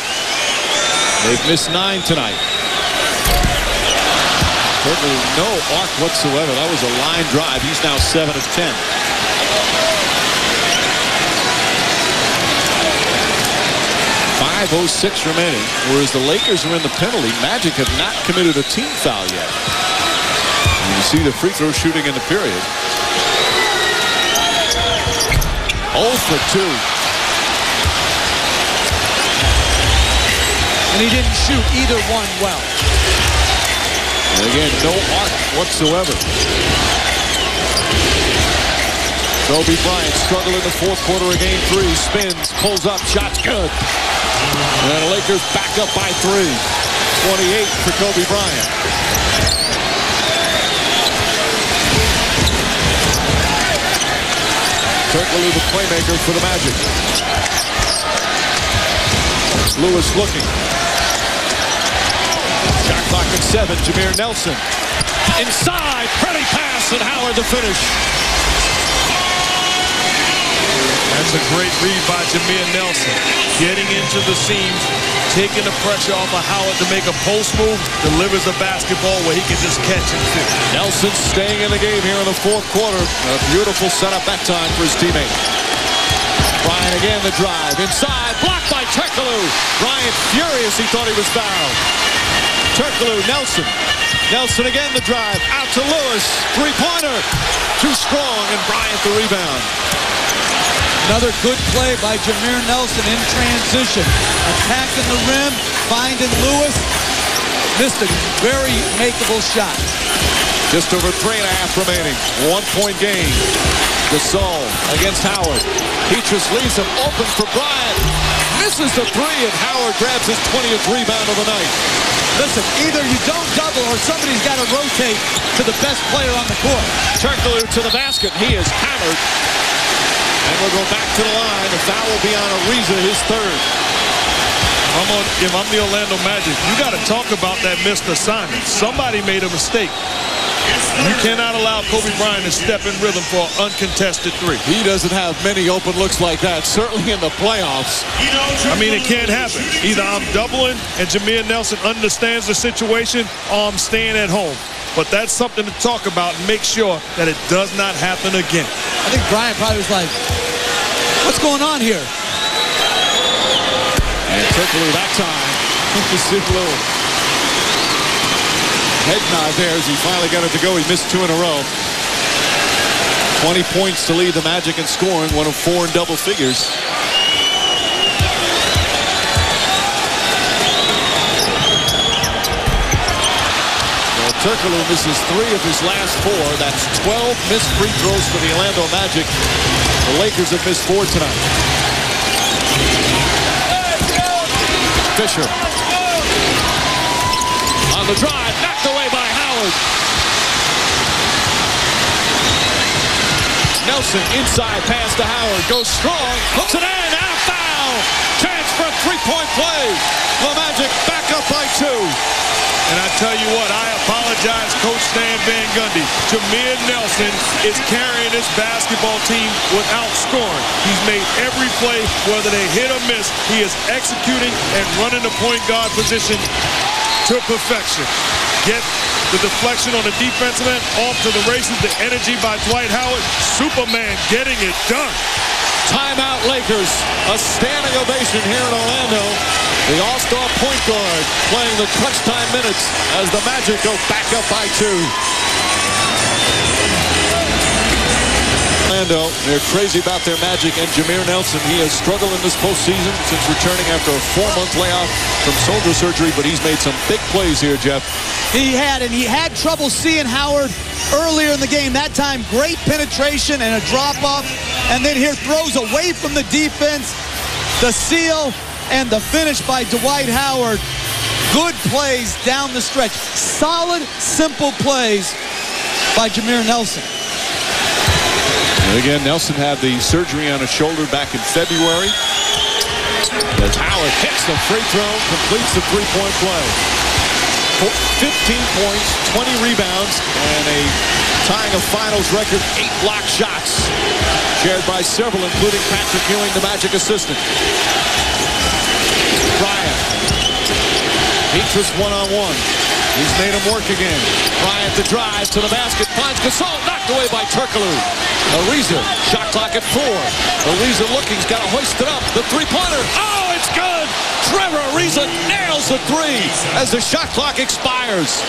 They've missed 9 tonight. Turkoglu, no arc whatsoever. That was a line drive. He's now 7 of 10. 5:06 remaining. Whereas the Lakers are in the penalty, Magic have not committed a team foul yet. And you see the free throw shooting in the period. 0 for 2. And he didn't shoot either one well. And again, no arc whatsoever. Kobe Bryant struggled in the fourth quarter of game 3. Spins, pulls up, shot's good. And the Lakers back up by 3. 28 for Kobe Bryant. Turkoglu the playmaker for the Magic. Lewis looking. Shot clock at 7. Jameer Nelson. Inside. Pretty pass and Howard the finish. That's a great read by Jameer Nelson. Getting into the seam, taking the pressure off of Howard to make a post move, delivers a basketball where he can just catch and fit. Nelson staying in the game here in the fourth quarter. A beautiful setup that time for his teammate. Bryant again the drive. Inside, blocked by Turkoglu. Bryant furious, he thought he was fouled. Turkoglu, Nelson. Nelson again the drive. Out to Lewis. Three-pointer. Too strong, and Bryant the rebound. Another good play by Jameer Nelson in transition. Attacking the rim, finding Lewis. Missed a very makeable shot. Just over 3.5 remaining. 1-point game. Gasol against Howard. Beatrice leaves him open for Bryant. Misses the 3, and Howard grabs his 20th rebound of the night. Listen, either you don't double or somebody's got to rotate to the best player on the court. Turkoglu to the basket. He is hammered. And we'll go back to the line. The foul will be on Ariza, his 3rd. If I'm the Orlando Magic, you got to talk about that missed assignment. Somebody made a mistake. You cannot allow Kobe Bryant to step in rhythm for an uncontested 3. He doesn't have many open looks like that, certainly in the playoffs. I mean, it can't happen. Either I'm doubling and Jameer Nelson understands the situation, or I'm staying at home. But that's something to talk about and make sure that it does not happen again. I think Bryant probably was like, what's going on here? And Turkoglu that time. Just a little head nod there as he finally got it to go. He missed 2 in a row. 20 points to lead the Magic in scoring, 1 of 4 in double figures. Turkoglu misses 3 of his last 4. That's 12 missed free throws for the Orlando Magic. The Lakers have missed 4 tonight. Fisher. On the drive, knocked away by Howard. Nelson inside pass to Howard. Goes strong, hooks it in, and a foul. Chance for a 3-point play. The Magic back up by 2. And I tell you what, I apologize, Coach Stan Van Gundy. Jameer Nelson is carrying this basketball team without scoring. He's made every play, whether they hit or miss. He is executing and running the point guard position to perfection. Get the deflection on the defensive end, off to the races, the energy by Dwight Howard. Superman getting it done. Timeout Lakers. A standing ovation here in Orlando. The all-star point guard playing the crunch time minutes as the Magic go back up by 2. Orlando, they're crazy about their Magic and Jameer Nelson. He has struggled in this postseason since returning after a 4-month layoff from shoulder surgery, but he's made some big plays here, Jeff. He had trouble seeing Howard earlier in the game. That time, great penetration and a drop-off. And then here throws away from the defense. The seal and the finish by Dwight Howard. Good plays down the stretch. Solid, simple plays by Jameer Nelson. And again, Nelson had the surgery on his shoulder back in February. As Howard hits the free throw, completes the three-point play. 15 points, 20 rebounds, and a tying a finals record 8 block shots. Shared by several, including Patrick Ewing, the Magic assistant. Bryant. Petrus one-on-one. He's made him work again. Bryant the drive to the basket. Finds Gasol. Knocked away by Turkoglu. Ariza. Shot clock at 4. Ariza looking. He's got to hoist it up. The three-pointer. Oh, it's good. Trevor Ariza nails the 3 as the shot clock expires.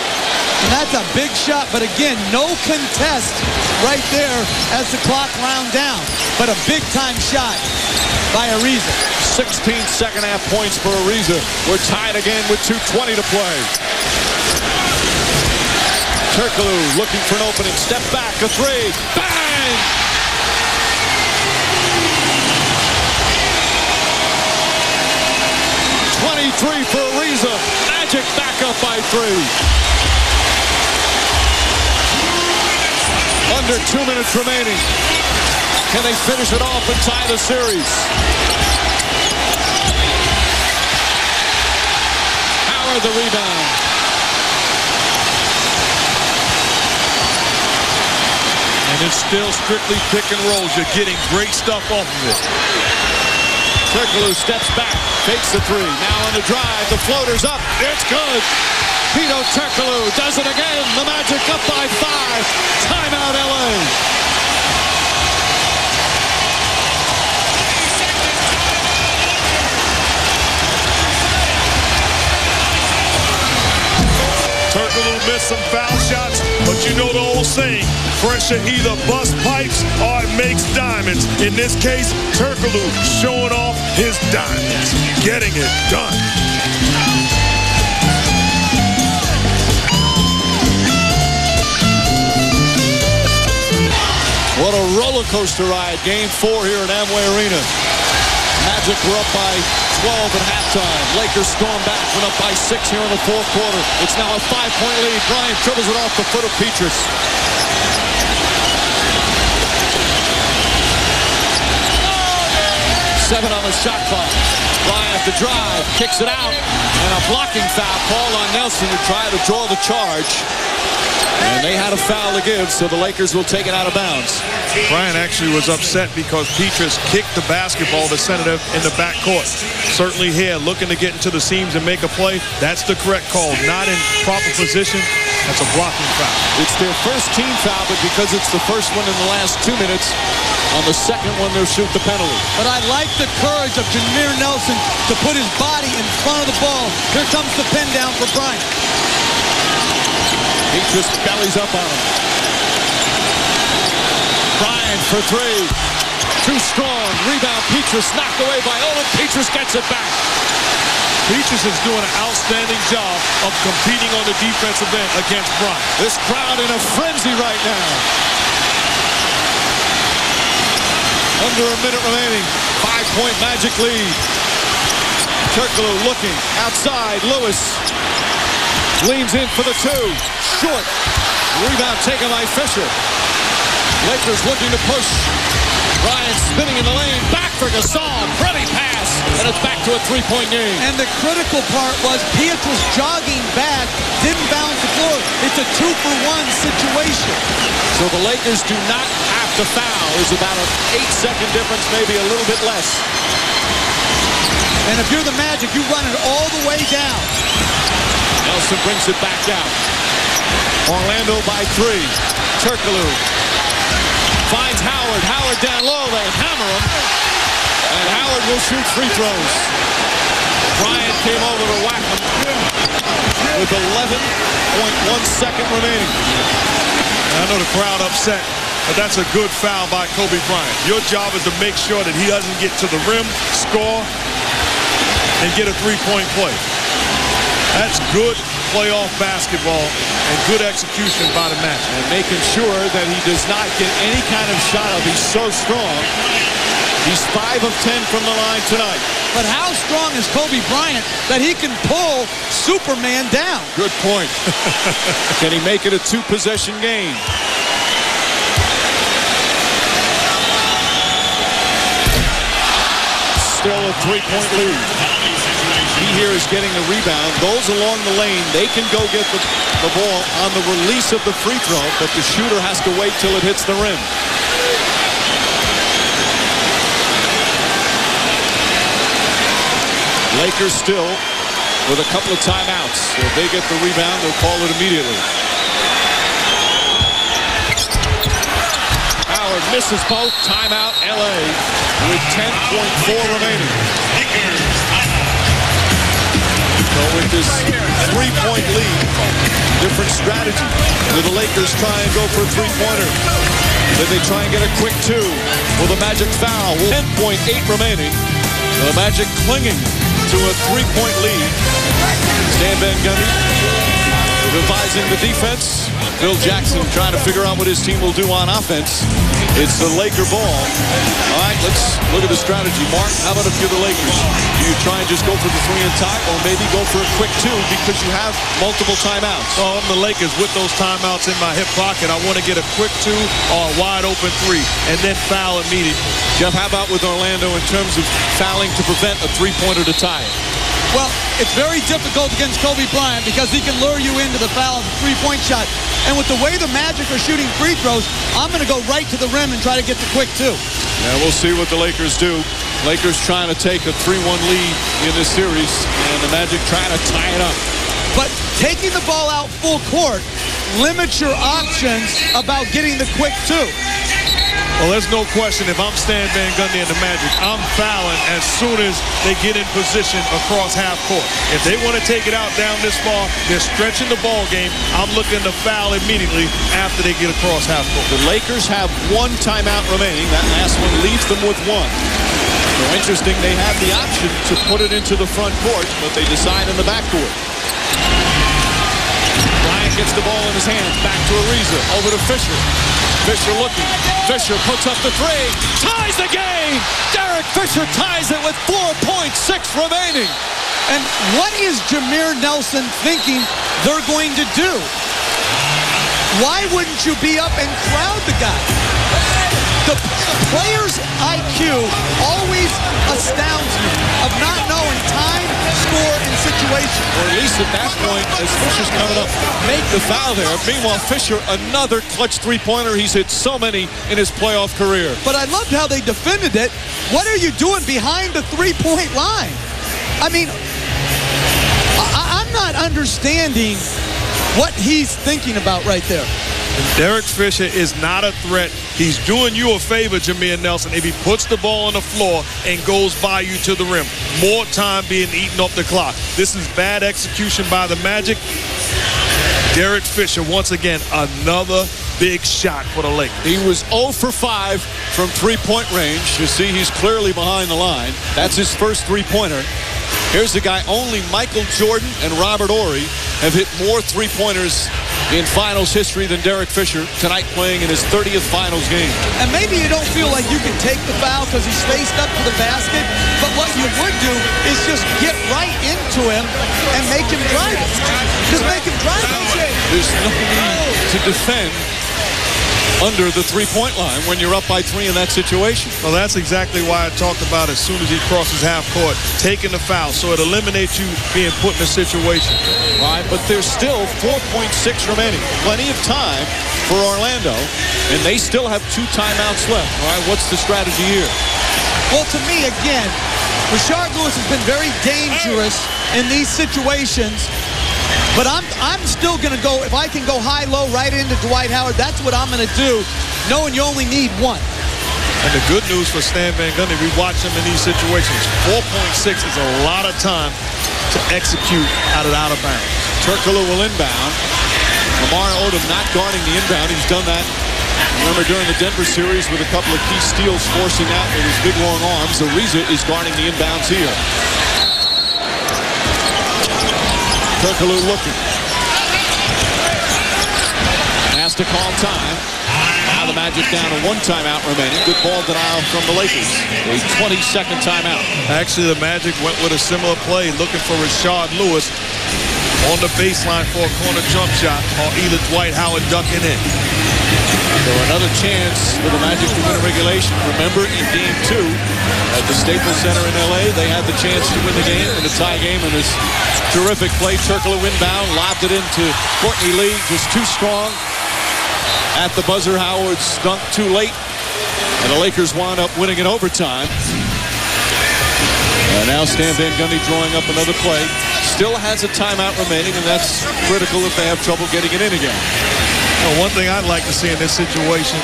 And that's a big shot, but again, no contest right there as the clock wound down. But a big-time shot by Ariza. 16 second-half points for Ariza. We're tied again with 2:20 to play. Turkoglu looking for an opening. Step back, a 3. Bang! .23 for Ariza. Magic back up by 3. Under 2 minutes remaining. Can they finish it off and tie the series? Howard the rebound. And it's still strictly pick and rolls. You're getting great stuff off of it. Turkoglu steps back, fakes the 3. Now on the drive, the floater's up. It's good. Hedo Turkoglu does it again. The Magic up by 5. Timeout, LA. Turkoglu missed some foul shots, but you know the old saying, pressure either busts pipes or it makes diamonds. In this case, Turkoglu showing off his diamonds, getting it done. What a roller coaster ride. Game 4 here at Amway Arena. Magic were up by 12 at halftime. Lakers storm back, went up by 6 here in the 4th quarter. It's now a 5-point lead. Bryant dribbles it off the foot of Petrus. Seven on the shot clock. Bryant the drive, kicks it out, and a blocking foul call on Nelson to try to draw the charge. And they had a foul to give, so the Lakers will take it out of bounds. Bryant actually was upset because Petrus kicked the basketball to send it in the backcourt. Certainly here, looking to get into the seams and make a play. That's the correct call. Not in proper position. That's a blocking foul. It's their first team foul, but because it's the first one in the last 2 minutes, on the second one, they'll shoot the penalty. But I like the courage of Jameer Nelson to put his body in front of the ball. Here comes the pin down for Bryant. Petrus bellies up on him. Bryant for 3. Too strong. Rebound. Petrus knocked away by Olin. Petrus gets it back. Petrus is doing an outstanding job of competing on the defensive end against Bryant. This crowd in a frenzy right now. Under a minute remaining. 5-point Magic lead. Turkoglu looking outside. Lewis leans in for the 2. Short. Rebound taken by Fisher. Lakers looking to push. Bryant spinning in the lane. Back for Gasol. Pretty pass. And it's back to a 3-point game. And the critical part was Petrus jogging back. Didn't bounce the floor. It's a 2-for-1 situation. So the Lakers do not have to foul. There's about an 8-second difference, maybe a little bit less. And if you're the Magic, you run it all the way down. Nelson brings it back out. Orlando by 3. Turkoglu finds Howard. Howard down low. They hammer him. And Howard will shoot free throws. Bryant came over to whack him with 11.1 second remaining. I know the crowd upset, but that's a good foul by Kobe Bryant. Your job is to make sure that he doesn't get to the rim, score, and get a three-point play. That's good playoff basketball and good execution by the Magic. And making sure that he does not get any kind of shot up. He's so strong. He's 5 of 10 from the line tonight. But how strong is Kobe Bryant that he can pull Superman down? Good point. Can he make it a two-possession game? Still a three-point lead. He here is getting the rebound. Those along the lane, they can go get the ball on the release of the free throw, but the shooter has to wait till it hits the rim. Lakers still with a couple of timeouts. So if they get the rebound, they'll call it immediately. Howard misses both. Timeout, LA, with 10.4 remaining. So with this three-point lead, different strategy. Will the Lakers try and go for a three-pointer? Then they try and get a quick two. Will the Magic foul? 10.8 remaining. The Magic clinging to a three-point lead. Stan Van Gundy revising the defense. Phil Jackson trying to figure out what his team will do on offense. It's the Laker ball. All right, let's look at the strategy. Mark, how about if you're the Lakers? Do you try and just go for the three and tie, or maybe go for a quick two because you have multiple timeouts? Oh, I'm the Lakers with those timeouts in my hip pocket. I want to get a quick two or a wide open three and then foul immediately. Jeff, how about with Orlando in terms of fouling to prevent a three-pointer to tie it? Well, it's very difficult against Kobe Bryant because he can lure you into the foul of the three-point shot. And with the way the Magic are shooting free throws, I'm going to go right to the rim and try to get the quick two. Yeah, we'll see what the Lakers do. Lakers trying to take a 3-1 lead in this series, and the Magic trying to tie it up. But taking the ball out full court limits your options about getting the quick two. Well, there's no question. If I'm Stan Van Gundy and the Magic, I'm fouling as soon as they get in position across half court. If they want to take it out down this far, they're stretching the ball game. I'm looking to foul immediately after they get across half court. The Lakers have one timeout remaining. That last one leaves them with one. So interesting, they have the option to put it into the front court, but they decide in the back court. Bryant gets the ball in his hands. Back to Ariza. Over to Fisher. Fisher looking. Fisher puts up the three. Ties the game. Derek Fisher ties it with 4.6 remaining. And what is Jameer Nelson thinking they're going to do? Why wouldn't you be up and crowd the guy? The player's IQ always astounds me of not knowing time, score, and situation. Or at least at that point, as Fisher's coming up, make the foul there. Meanwhile, Fisher, another clutch three-pointer. He's hit so many in his playoff career. But I loved how they defended it. What are you doing behind the three-point line? I mean, I'm not understanding what he's thinking about right there. Derek Fisher is not a threat. He's doing you a favor, Jameer Nelson, if he puts the ball on the floor and goes by you to the rim. More time being eaten up the clock. This is bad execution by the Magic. Derek Fisher, once again, another big shot for the Lakers. He was 0 for 5 from three-point range. You see, he's clearly behind the line. That's his first three-pointer. Here's the guy only Michael Jordan and Robert Horry have hit more three-pointers in finals history than Derek Fisher, tonight playing in his 30th finals game. And maybe you don't feel like you can take the foul because he's faced up to the basket, but what you would do is just get right into him and make him drive it. Just make him drive it. There's no need to defend under the three-point line when you're up by 3 in that situation. Well, that's exactly why I talked about as soon as he crosses half court, taking the foul, so it eliminates you being put in a situation. Right, but there's still 4.6 remaining. Plenty of time for Orlando, and they still have 2 timeouts left. All right, what's the strategy here? Well, to me, again, Rashard Lewis has been very dangerous in these situations. But I'm still going to go, if I can go high-low right into Dwight Howard, that's what I'm going to do, knowing you only need one. And the good news for Stan Van Gundy, we watch him in these situations. 4.6 is a lot of time to execute out of bounds. Turkoglu will inbound. Lamar Odom not guarding the inbound. He's done that, remember, during the Denver series with a couple of key steals, forcing out with his big long arms. Ariza is guarding the inbounds here. Turkoglu looking. Has to call time. Now the Magic down to 1 timeout remaining. Good ball denial from the Lakers. A 20-second timeout. Actually, the Magic went with a similar play, looking for Rashard Lewis on the baseline for a corner jump shot, or either Dwight Howard ducking in. So another chance for the Magic to win regulation. Remember, in Game 2 at the Staples Center in L.A., they had the chance to win the game in a tie game, and this terrific play. Turkoglu inbound, lobbed it into Courtney Lee, just too strong. At the buzzer, Howard dunked too late, and the Lakers wound up winning in overtime. And now Stan Van Gundy drawing up another play. Still has a timeout remaining, and that's critical if they have trouble getting it in again. Well, one thing I'd like to see in this situation,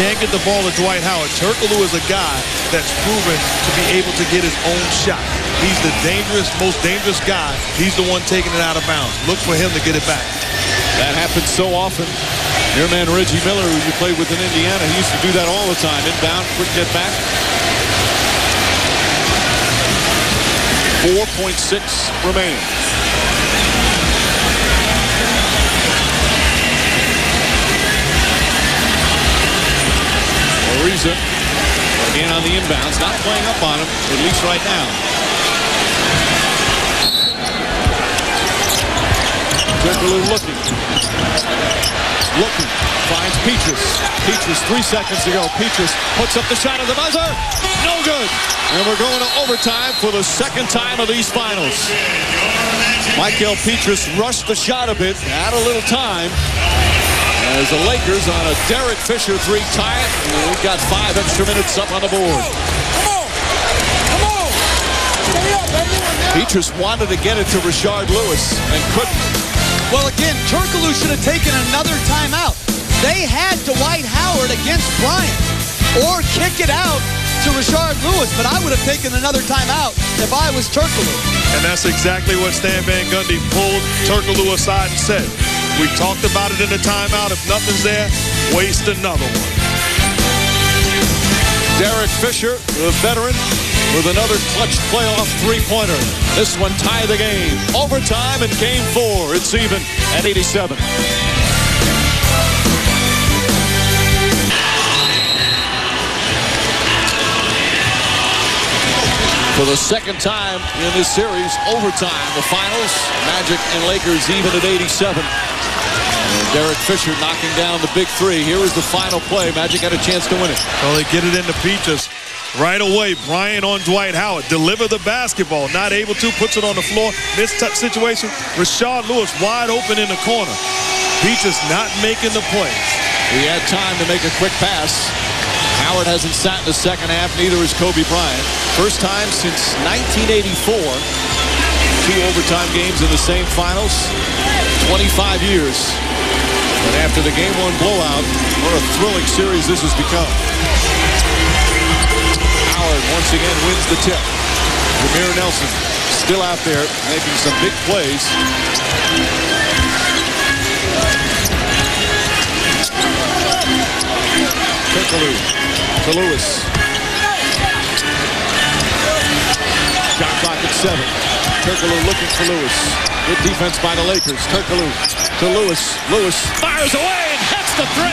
can't get the ball to Dwight Howard. Turkoglu is a guy that's proven to be able to get his own shot. He's the most dangerous guy. He's the one taking it out of bounds. Look for him to get it back. That happens so often. Your man Reggie Miller, who you played with in Indiana, he used to do that all the time. Inbound, quick get back. 4.6 remaining. Ariza again on the inbounds, not playing up on him, at least right now. Turkoglu looking, finds Petrus. Petrus, 3 seconds to go. Petrus puts up the shot at the buzzer. No good. And we're going to overtime for the second time of these finals. Michael Petrus rushed the shot a bit, had a little time. As the Lakers on a Derek Fisher 3 tie it. And we've got 5 extra minutes up on the board. Come on! Stay up, baby! Petrus wanted to get it to Rashard Lewis and couldn't. Well, again, Turkoglu should have taken another timeout. They had Dwight Howard against Bryant, or kick it out to Rashard Lewis, but I would have taken another timeout if I was Turkoglu. And that's exactly what Stan Van Gundy pulled Turkoglu aside and said. We talked about it in the timeout. If nothing's there, waste another one. Derek Fisher, the veteran, with another clutch playoff three-pointer. This one tied the game. Overtime in Game 4. It's even at 87. For the second time in this series, overtime, the finals, Magic and Lakers even at 87. And Derek Fisher knocking down the big 3. Here is the final play. Magic had a chance to win it. Well, they get it into Petrus. Right away, Bryant on Dwight Howard. Deliver the basketball. Not able to. Puts it on the floor. This situation, Rashard Lewis wide open in the corner. Petrus not making the play. He had time to make a quick pass. Howard hasn't sat in the second half. Neither is Kobe Bryant. First time since 1984. 2 overtime games in the same finals. 25 years. But after the Game 1 blowout, what a thrilling series this has become. Howard once again wins the tip. Jameer Nelson still out there making some big plays. Turkoglu to Lewis. Shot clock at 7. Turkoglu looking for Lewis. Good defense by the Lakers. Turkoglu to Lewis. Lewis fires away and hits the 3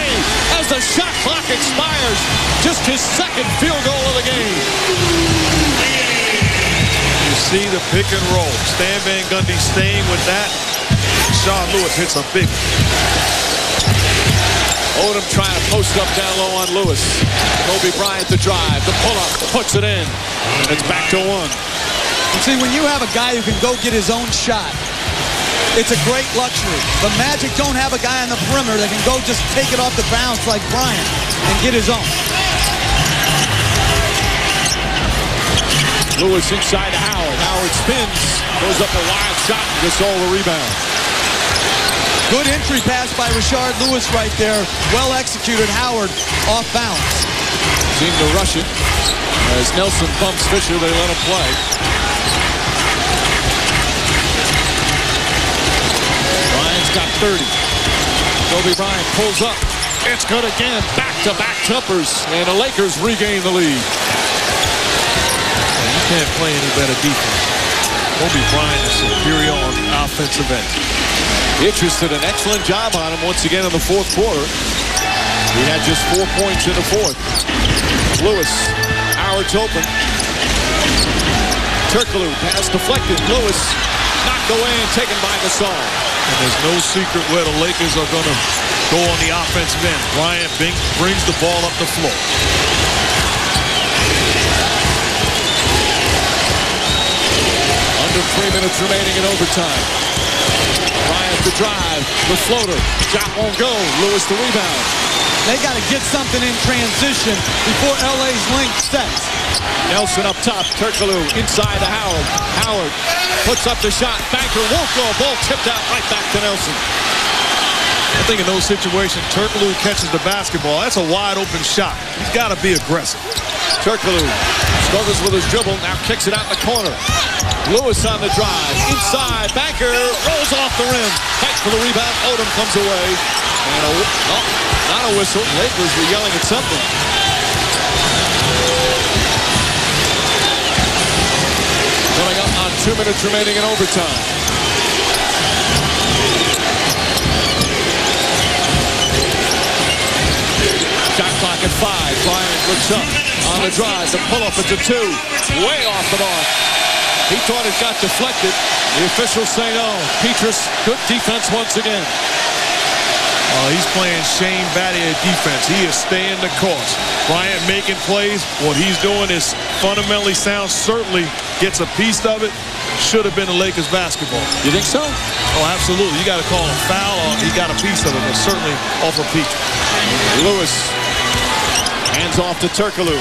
as the shot clock expires. Just his second field goal of the game. You see the pick and roll. Stan Van Gundy staying with that. Sean Lewis hits a big one. Odom trying to post up down low on Lewis. Kobe Bryant the drive, the pull-up, puts it in. And it's back to 1. You see, when you have a guy who can go get his own shot, it's a great luxury. The Magic don't have a guy on the perimeter that can go just take it off the bounce like Bryant and get his own. Lewis inside to Howard. Howard spins, goes up a wild shot and gets all the rebound. Good entry pass by Rashard Lewis right there. Well executed. Howard off balance. Seem to rush it. As Nelson bumps Fisher, they let him play. Bryant's got 30. Kobe Bryant pulls up. It's good again. Back-to-back jumpers. And the Lakers regain the lead. You can't play any better defense. Kobe Bryant is superior on the offensive end. Itchus did an excellent job on him once again in the fourth quarter. He had just 4 points in the fourth. Lewis, Howard's open. Turkoglu, pass deflected. Lewis knocked away and taken by Gasol. And there's no secret where the Lakers are going to go on the offensive end. Bryant brings the ball up the floor. Under 3 minutes remaining in overtime. Bryant the drive, the floater. Shot won't go. Lewis the rebound. They got to get something in transition before LA's length sets. Nelson up top. Turkoglu inside to Howard. Howard puts up the shot. Banker won't go. Ball tipped out right back to Nelson. I think in those situations, Turkoglu catches the basketball. That's a wide open shot. He's got to be aggressive. Turkoglu struggles with his dribble. Now kicks it out in the corner. Lewis on the drive. Inside. Banker rolls off the rim. Fight for the rebound. Odom comes away. And not a whistle. Lakers were yelling at something. Coming up on 2 minutes remaining in overtime. Shot clock at 5. Bryant looks up on the drive. The pull-up at the 2. Way off the mark. He thought it got deflected. The officials say no. Petrus, good defense once again. He's playing Shane Battier defense. He is staying the course. Bryant making plays. What he's doing is fundamentally sound. Certainly gets a piece of it. Should have been the Lakers basketball. You think so? Oh, absolutely. You got to call a foul or he got a piece of it, but certainly off of Petrus. Lewis hands off to Turkoglu.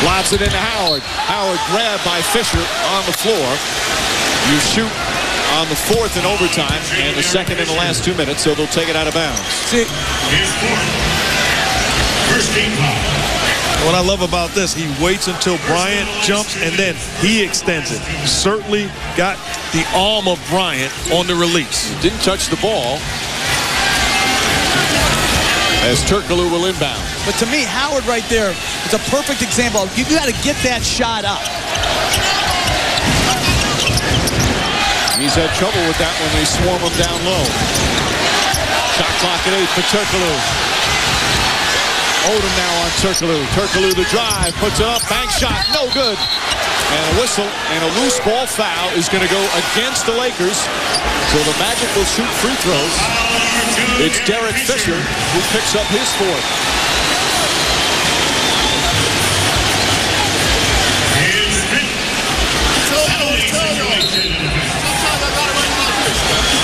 Lobs it into Howard. Howard grabbed by Fisher on the floor. You shoot on the fourth in overtime and the second in the last 2 minutes, so they'll take it out of bounds. His fourth. First team foul. What I love about this, he waits until Bryant jumps and then he extends it. Certainly got the arm of Bryant on the release. Didn't touch the ball as Turkoglu will inbound. But to me, Howard right there is a perfect example. You got to get that shot up. He's had trouble with that when they swarm him down low. Shot clock at 8 for Turkoglu. Odom now on Turkoglu. Turkoglu the drive, puts it up, bank shot, no good. And a whistle and a loose ball foul is going to go against the Lakers. So the Magic will shoot free throws. It's Derek Fisher who picks up his fourth.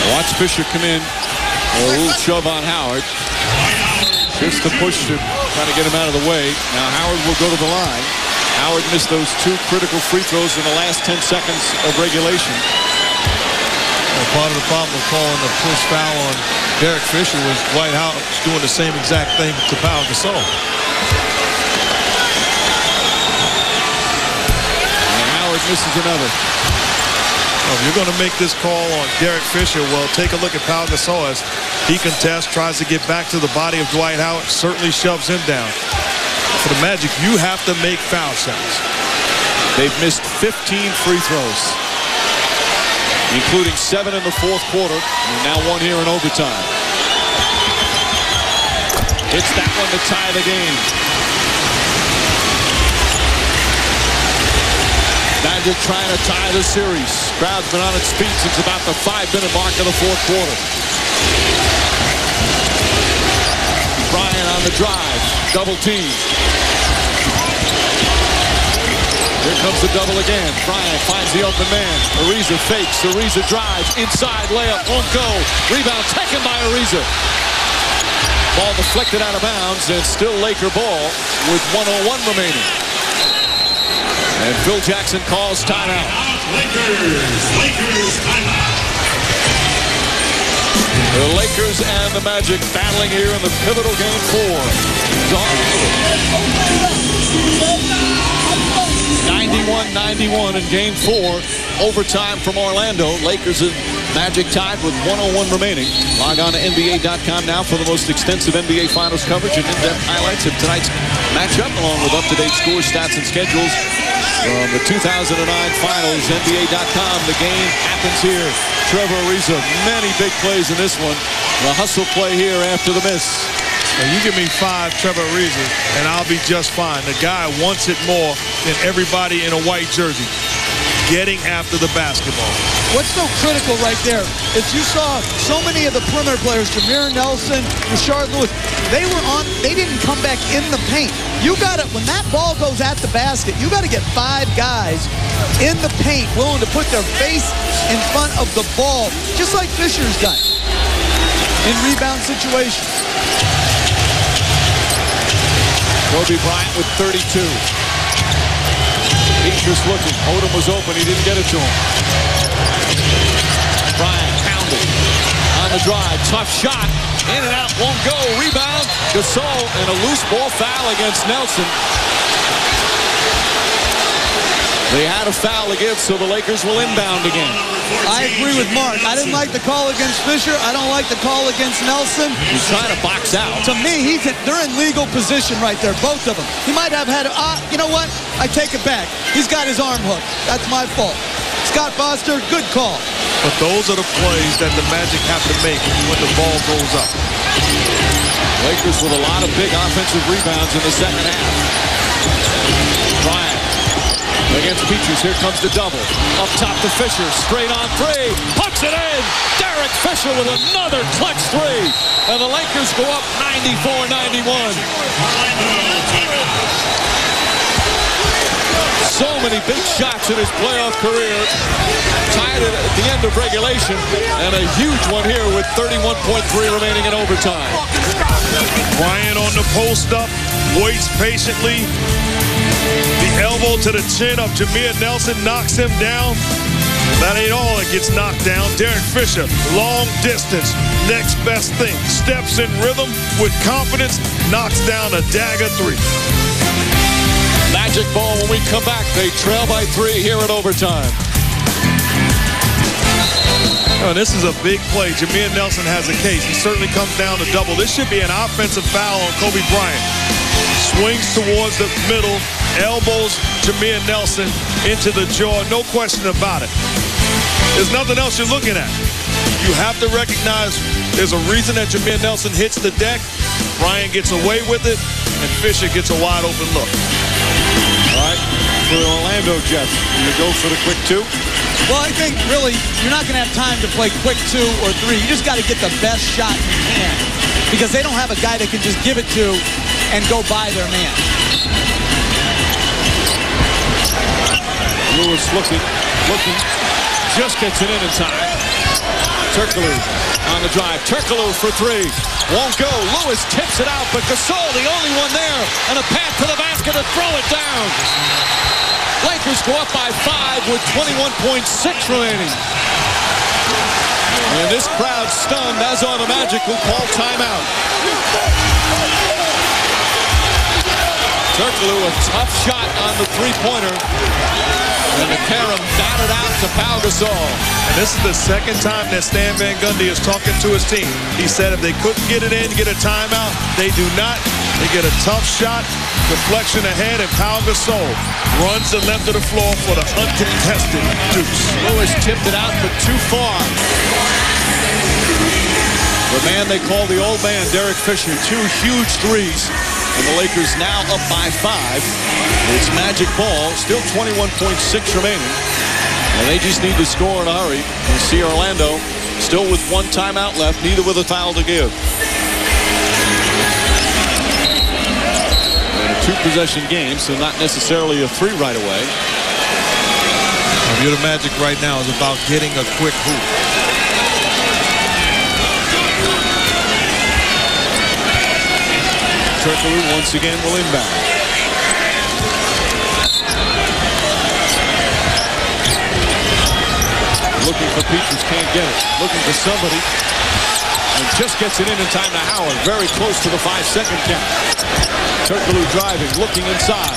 Watch Fisher come in. A little shove on Howard. Just to push to try to get him out of the way. Now Howard will go to the line. Howard missed those 2 critical free throws in the last 10 seconds of regulation. Well, part of the problem of calling the push foul on Derek Fisher was Dwight Howard doing the same exact thing to Pau Gasol. And Howard misses another. Well, if you're going to make this call on Derek Fisher, well, take a look at Pau Gasol as he contests, tries to get back to the body of Dwight Howard, certainly shoves him down. For the Magic, you have to make foul shots. They've missed 15 free throws, including 7 in the fourth quarter, and now 1 here in overtime. Hits that one to tie the game. Magic trying to tie the series. Crowd's been on its feet since about the 5-minute mark of the fourth quarter. Bryant on the drive. Double team. Here comes the double again. Bryant finds the open man. Ariza fakes. Ariza drives. Inside layup. Won't go. Rebound taken by Ariza. Ball deflected out of bounds, and still Laker ball with 1:01 remaining. And Phil Jackson calls timeout. Lakers timeout. The Lakers and the Magic battling here in the pivotal game 4. 91-91 in game 4. Overtime from Orlando. Lakers and Magic tied with 1:01 remaining. Log on to NBA.com now for the most extensive NBA Finals coverage and in-depth highlights of tonight's matchup, along with up-to-date scores, stats, and schedules from the 2009 Finals. NBA.com. The game happens here. Trevor Ariza, many big plays in this one. The hustle play here after the miss. And you give me 5 Trevor Ariza, and I'll be just fine. The guy wants it more than everybody in a white jersey. Getting after the basketball. What's so critical right there is you saw so many of the perimeter players, Jameer Nelson, Rashard Lewis, they didn't come back in the paint. You got to, when that ball goes at the basket, you got to get 5 guys in the paint willing to put their face in front of the ball, just like Fisher's done in rebound situations. Kobe Bryant with 32. Petrus looking. Odom was open. He didn't get it to him. Bryant pounded on the drive. Tough shot. In and out. Won't go. Rebound. Gasol and a loose ball foul against Nelson. They had a foul to give, so the Lakers will inbound again. I agree with Mark. I didn't like the call against Fisher. I don't like the call against Nelson. He's trying to box out. To me, they're in legal position right there, both of them. He might have had, you know what? I take it back. He's got his arm hooked. That's my fault. Scott Foster, good call. But those are the plays that the Magic have to make when the ball goes up. Lakers with a lot of big offensive rebounds in the second half. Bryant against Petrus. Here comes the double. Up top to Fisher. Straight on 3. Puts it in. Derek Fisher with another clutch 3. And the Lakers go up 94-91. So many big shots in his playoff career. Tied it at the end of regulation. And a huge one here with 31.3 remaining in overtime. Bryant on the post up. Waits patiently. The elbow to the chin of Jameer Nelson knocks him down. That ain't all that gets knocked down. Derek Fisher, long distance, next best thing. Steps in rhythm with confidence, knocks down a dagger 3. Magic ball when we come back. They trail by 3 here in overtime. Oh, this is a big play. Jameer Nelson has a case. He certainly comes down to double. This should be an offensive foul on Kobe Bryant. Swings towards the middle, elbows Jameer Nelson into the jaw. No question about it. There's nothing else you're looking at. You have to recognize there's a reason that Jameer Nelson hits the deck. Bryant gets away with it, and Fisher gets a wide open look. All right, for the Orlando Jets, you go for the quick 2? Well, I think really you're not going to have time to play quick 2 or 3. You just got to get the best shot you can because they don't have a guy that can just give it to and go by their man. Lewis looking, just gets it in time. Turkoglu on the drive. Turkoglu for 3. Won't go. Lewis tips it out, but Gasol, the only one there, and a path to the basket to throw it down. Lakers go up by 5 with 21.6 remaining. And this crowd stunned, as are the Magic, who call timeout. Turkoglu, a tough shot on the three-pointer. And McCarron batted out to Pau Gasol. And this is the second time that Stan Van Gundy is talking to his team. He said if they couldn't get it in, get a timeout. They do not. They get a tough shot, deflection ahead, and Pau Gasol runs the length of the floor for the uncontested deuce. Lewis tipped it out, but too far. The man they call the old man, Derek Fisher, 2 huge threes. And the Lakers now up by 5. It's Magic ball, still 21.6 remaining. And they just need to score in a hurry. You see Orlando still with 1 timeout left, neither with a foul to give. And a 2-possession game, so not necessarily a 3 right away. If you're the Magic right now, is about getting a quick hoop. Turkoglu once again will inbound. Looking for Petrus, can't get it. Looking for somebody. and just gets it in time to Howard. Very close to the 5-second count. Turkoglu driving, looking inside.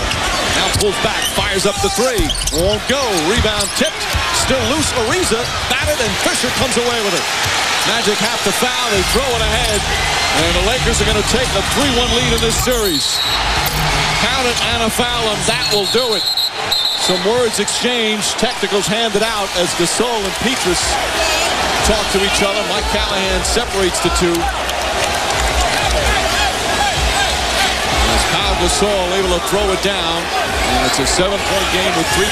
Now pulls back, fires up the three. Won't go. Rebound tipped. Still loose. Ariza batted, and Fisher comes away with it. Magic have to foul. They throw it ahead. And the Lakers are going to take a 3-1 lead in this series. Count it and a foul, and that will do it. Some words exchanged. Technicals handed out as Gasol and Petrus talk to each other. Mike Callahan separates the two. As Kyle Gasol able to throw it down. And it's a 7-point game with 3.4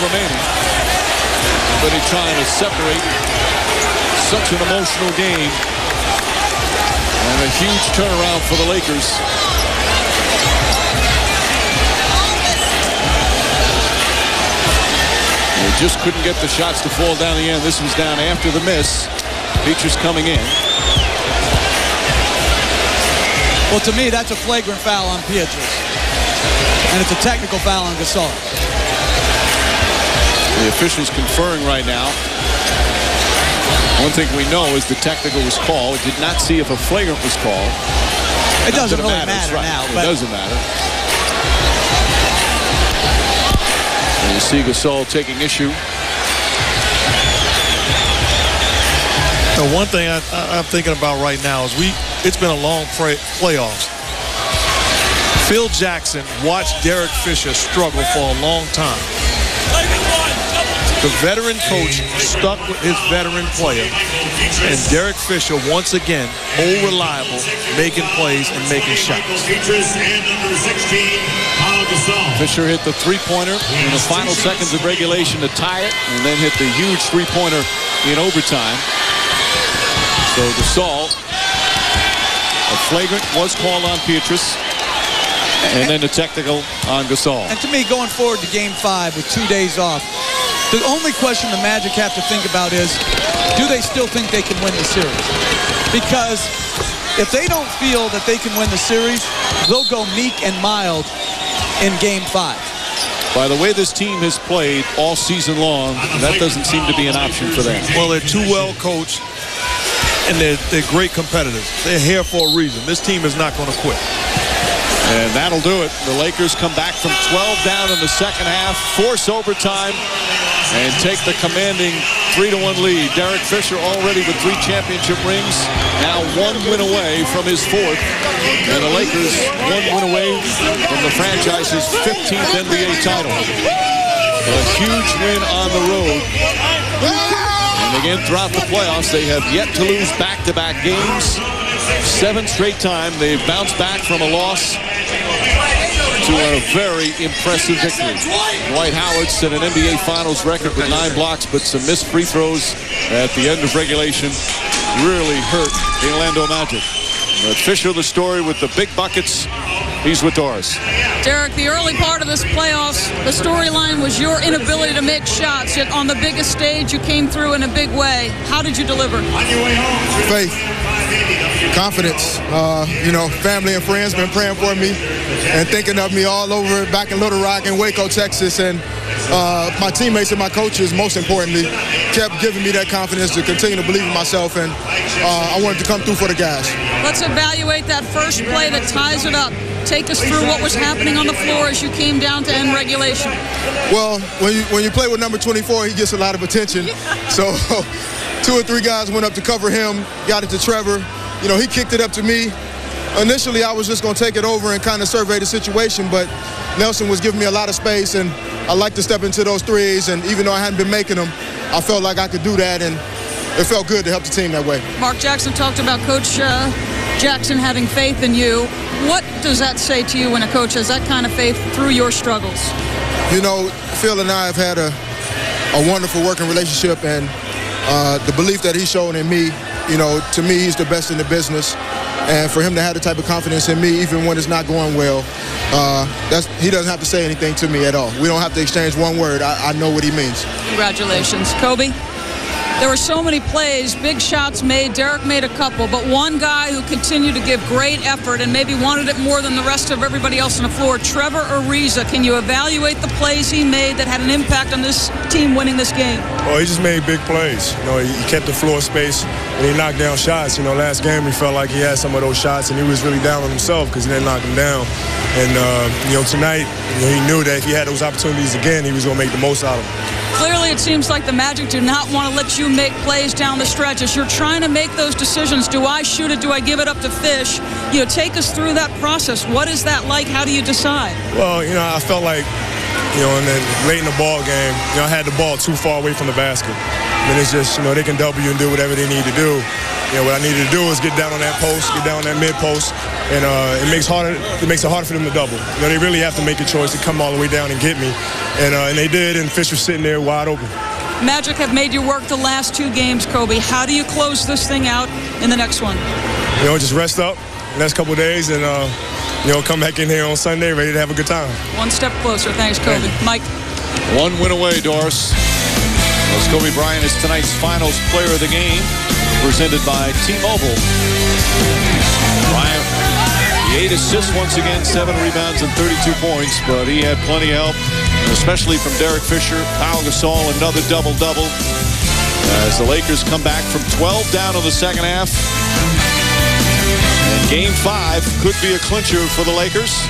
remaining. But he's trying to separate such an emotional game. And a huge turnaround for the Lakers. They just couldn't get the shots to fall down the end. This was down after the miss. Petrus coming in. Well, to me, that's a flagrant foul on Petrus. And it's a technical foul on Gasol. The officials conferring right now. One thing we know is the technical was called. Did not see if a flagrant was called. It doesn't really matter now. It doesn't matter. And you see Gasol taking issue. The one thing I'm thinking about right now is it's been a long playoffs. Phil Jackson watched Derek Fisher struggle for a long time. The veteran coach stuck with his veteran player, and Derek Fisher once again, old reliable, making plays and making shots. Fisher hit the three-pointer in the final seconds of regulation to tie it, and then hit the huge three-pointer in overtime. So Gasol, a flagrant was called on Petrus, and then the technical on Gasol. And to me, going forward to Game 5 with 2 days off, the only question the Magic have to think about is, do they still think they can win the series? Because if they don't feel that they can win the series, they'll go meek and mild in Game 5. By the way this team has played all season long, that doesn't seem to be an option for them. Well, they're too well coached, and they're great competitors. They're here for a reason. This team is not going to quit. And that'll do it. The Lakers come back from 12 down in the second half, force overtime, and take the commanding 3-1 lead. Derek Fisher already with 3 championship rings, now 1 win away from his 4th. And the Lakers 1 win away from the franchise's 15th NBA title. A huge win on the road. And again, throughout the playoffs, they have yet to lose back-to-back games. 7 straight time they've bounced back from a loss to a very impressive victory. Dwight Howard set an NBA Finals record with 9 blocks, but some missed free throws at the end of regulation really hurt the Orlando Magic. But Fisher, the story with the big buckets. He's with Doris. Derek, the early part of this playoffs, the storyline was your inability to make shots, yet on the biggest stage you came through in a big way. How did you deliver? Faith, confidence. Family and friends been praying for me and thinking of me all over back in Little Rock and Waco, Texas. And my teammates and my coaches, most importantly, kept giving me that confidence to continue to believe in myself. And I wanted to come through for the guys. Let's evaluate that first play that ties it up. Take us through what was happening on the floor as you came down to end regulation. Well, when you play with number 24, he gets a lot of attention. So 2 or 3 guys went up to cover him, got it to Trevor. He kicked it up to me. Initially, I was just going to take it over and kind of survey the situation, but Nelson was giving me a lot of space, and I like to step into those threes, and even though I hadn't been making them, I felt like I could do that, and it felt good to help the team that way. Mark Jackson talked about Coach Jackson having faith in you. What does that say to you when a coach has that kind of faith through your struggles? Phil and I have had a wonderful working relationship, and the belief that he's shown in me, to me, he's the best in the business. And for him to have the type of confidence in me, even when it's not going well, he doesn't have to say anything to me at all. We don't have to exchange one word. I know what he means. Congratulations. Kobe? There were so many plays, big shots made. Derek made a couple, but one guy who continued to give great effort and maybe wanted it more than the rest of everybody else on the floor, Trevor Ariza. Can you evaluate the plays he made that had an impact on this team winning this game? Well, he just made big plays. You know, he kept the floor space and he knocked down shots. You know, last game we felt like he had some of those shots and he was really down on himself because he didn't knock them down. And, you know, tonight, you know, he knew that if he had those opportunities again, he was going to make the most out of them. Clearly, it seems like the Magic do not want to let you make plays down the stretch. As you're trying to make those decisions, do I shoot it? Do I give it up to Fish? You know, take us through that process. What is that like? How do you decide? Well, you know, I felt like, you know, and then late in the ball game, you know, I had the ball too far away from the basket. And it's just, you know, they can double you and do whatever they need to do. You know, what I needed to do is get down on that post, get down on that mid post, and it makes it harder for them to double. You know, they really have to make a choice to come all the way down and get me, and they did. And Fish was sitting there wide open. Magic have made you work the last 2 games, Kobe. How do you close this thing out in the next one? You know, just rest up the next couple of days, and you know, come back in here on Sunday ready to have a good time. One step closer. Thanks, Kobe. Mike. One win away, Doris. As Kobe Bryant is tonight's Finals Player of the Game, presented by T-Mobile. Bryant, the 8 assists once again, 7 rebounds and 32 points, but he had plenty of help, especially from Derek Fisher. Pau Gasol, another double-double, as the Lakers come back from 12 down in the second half. And Game 5 could be a clincher for the Lakers.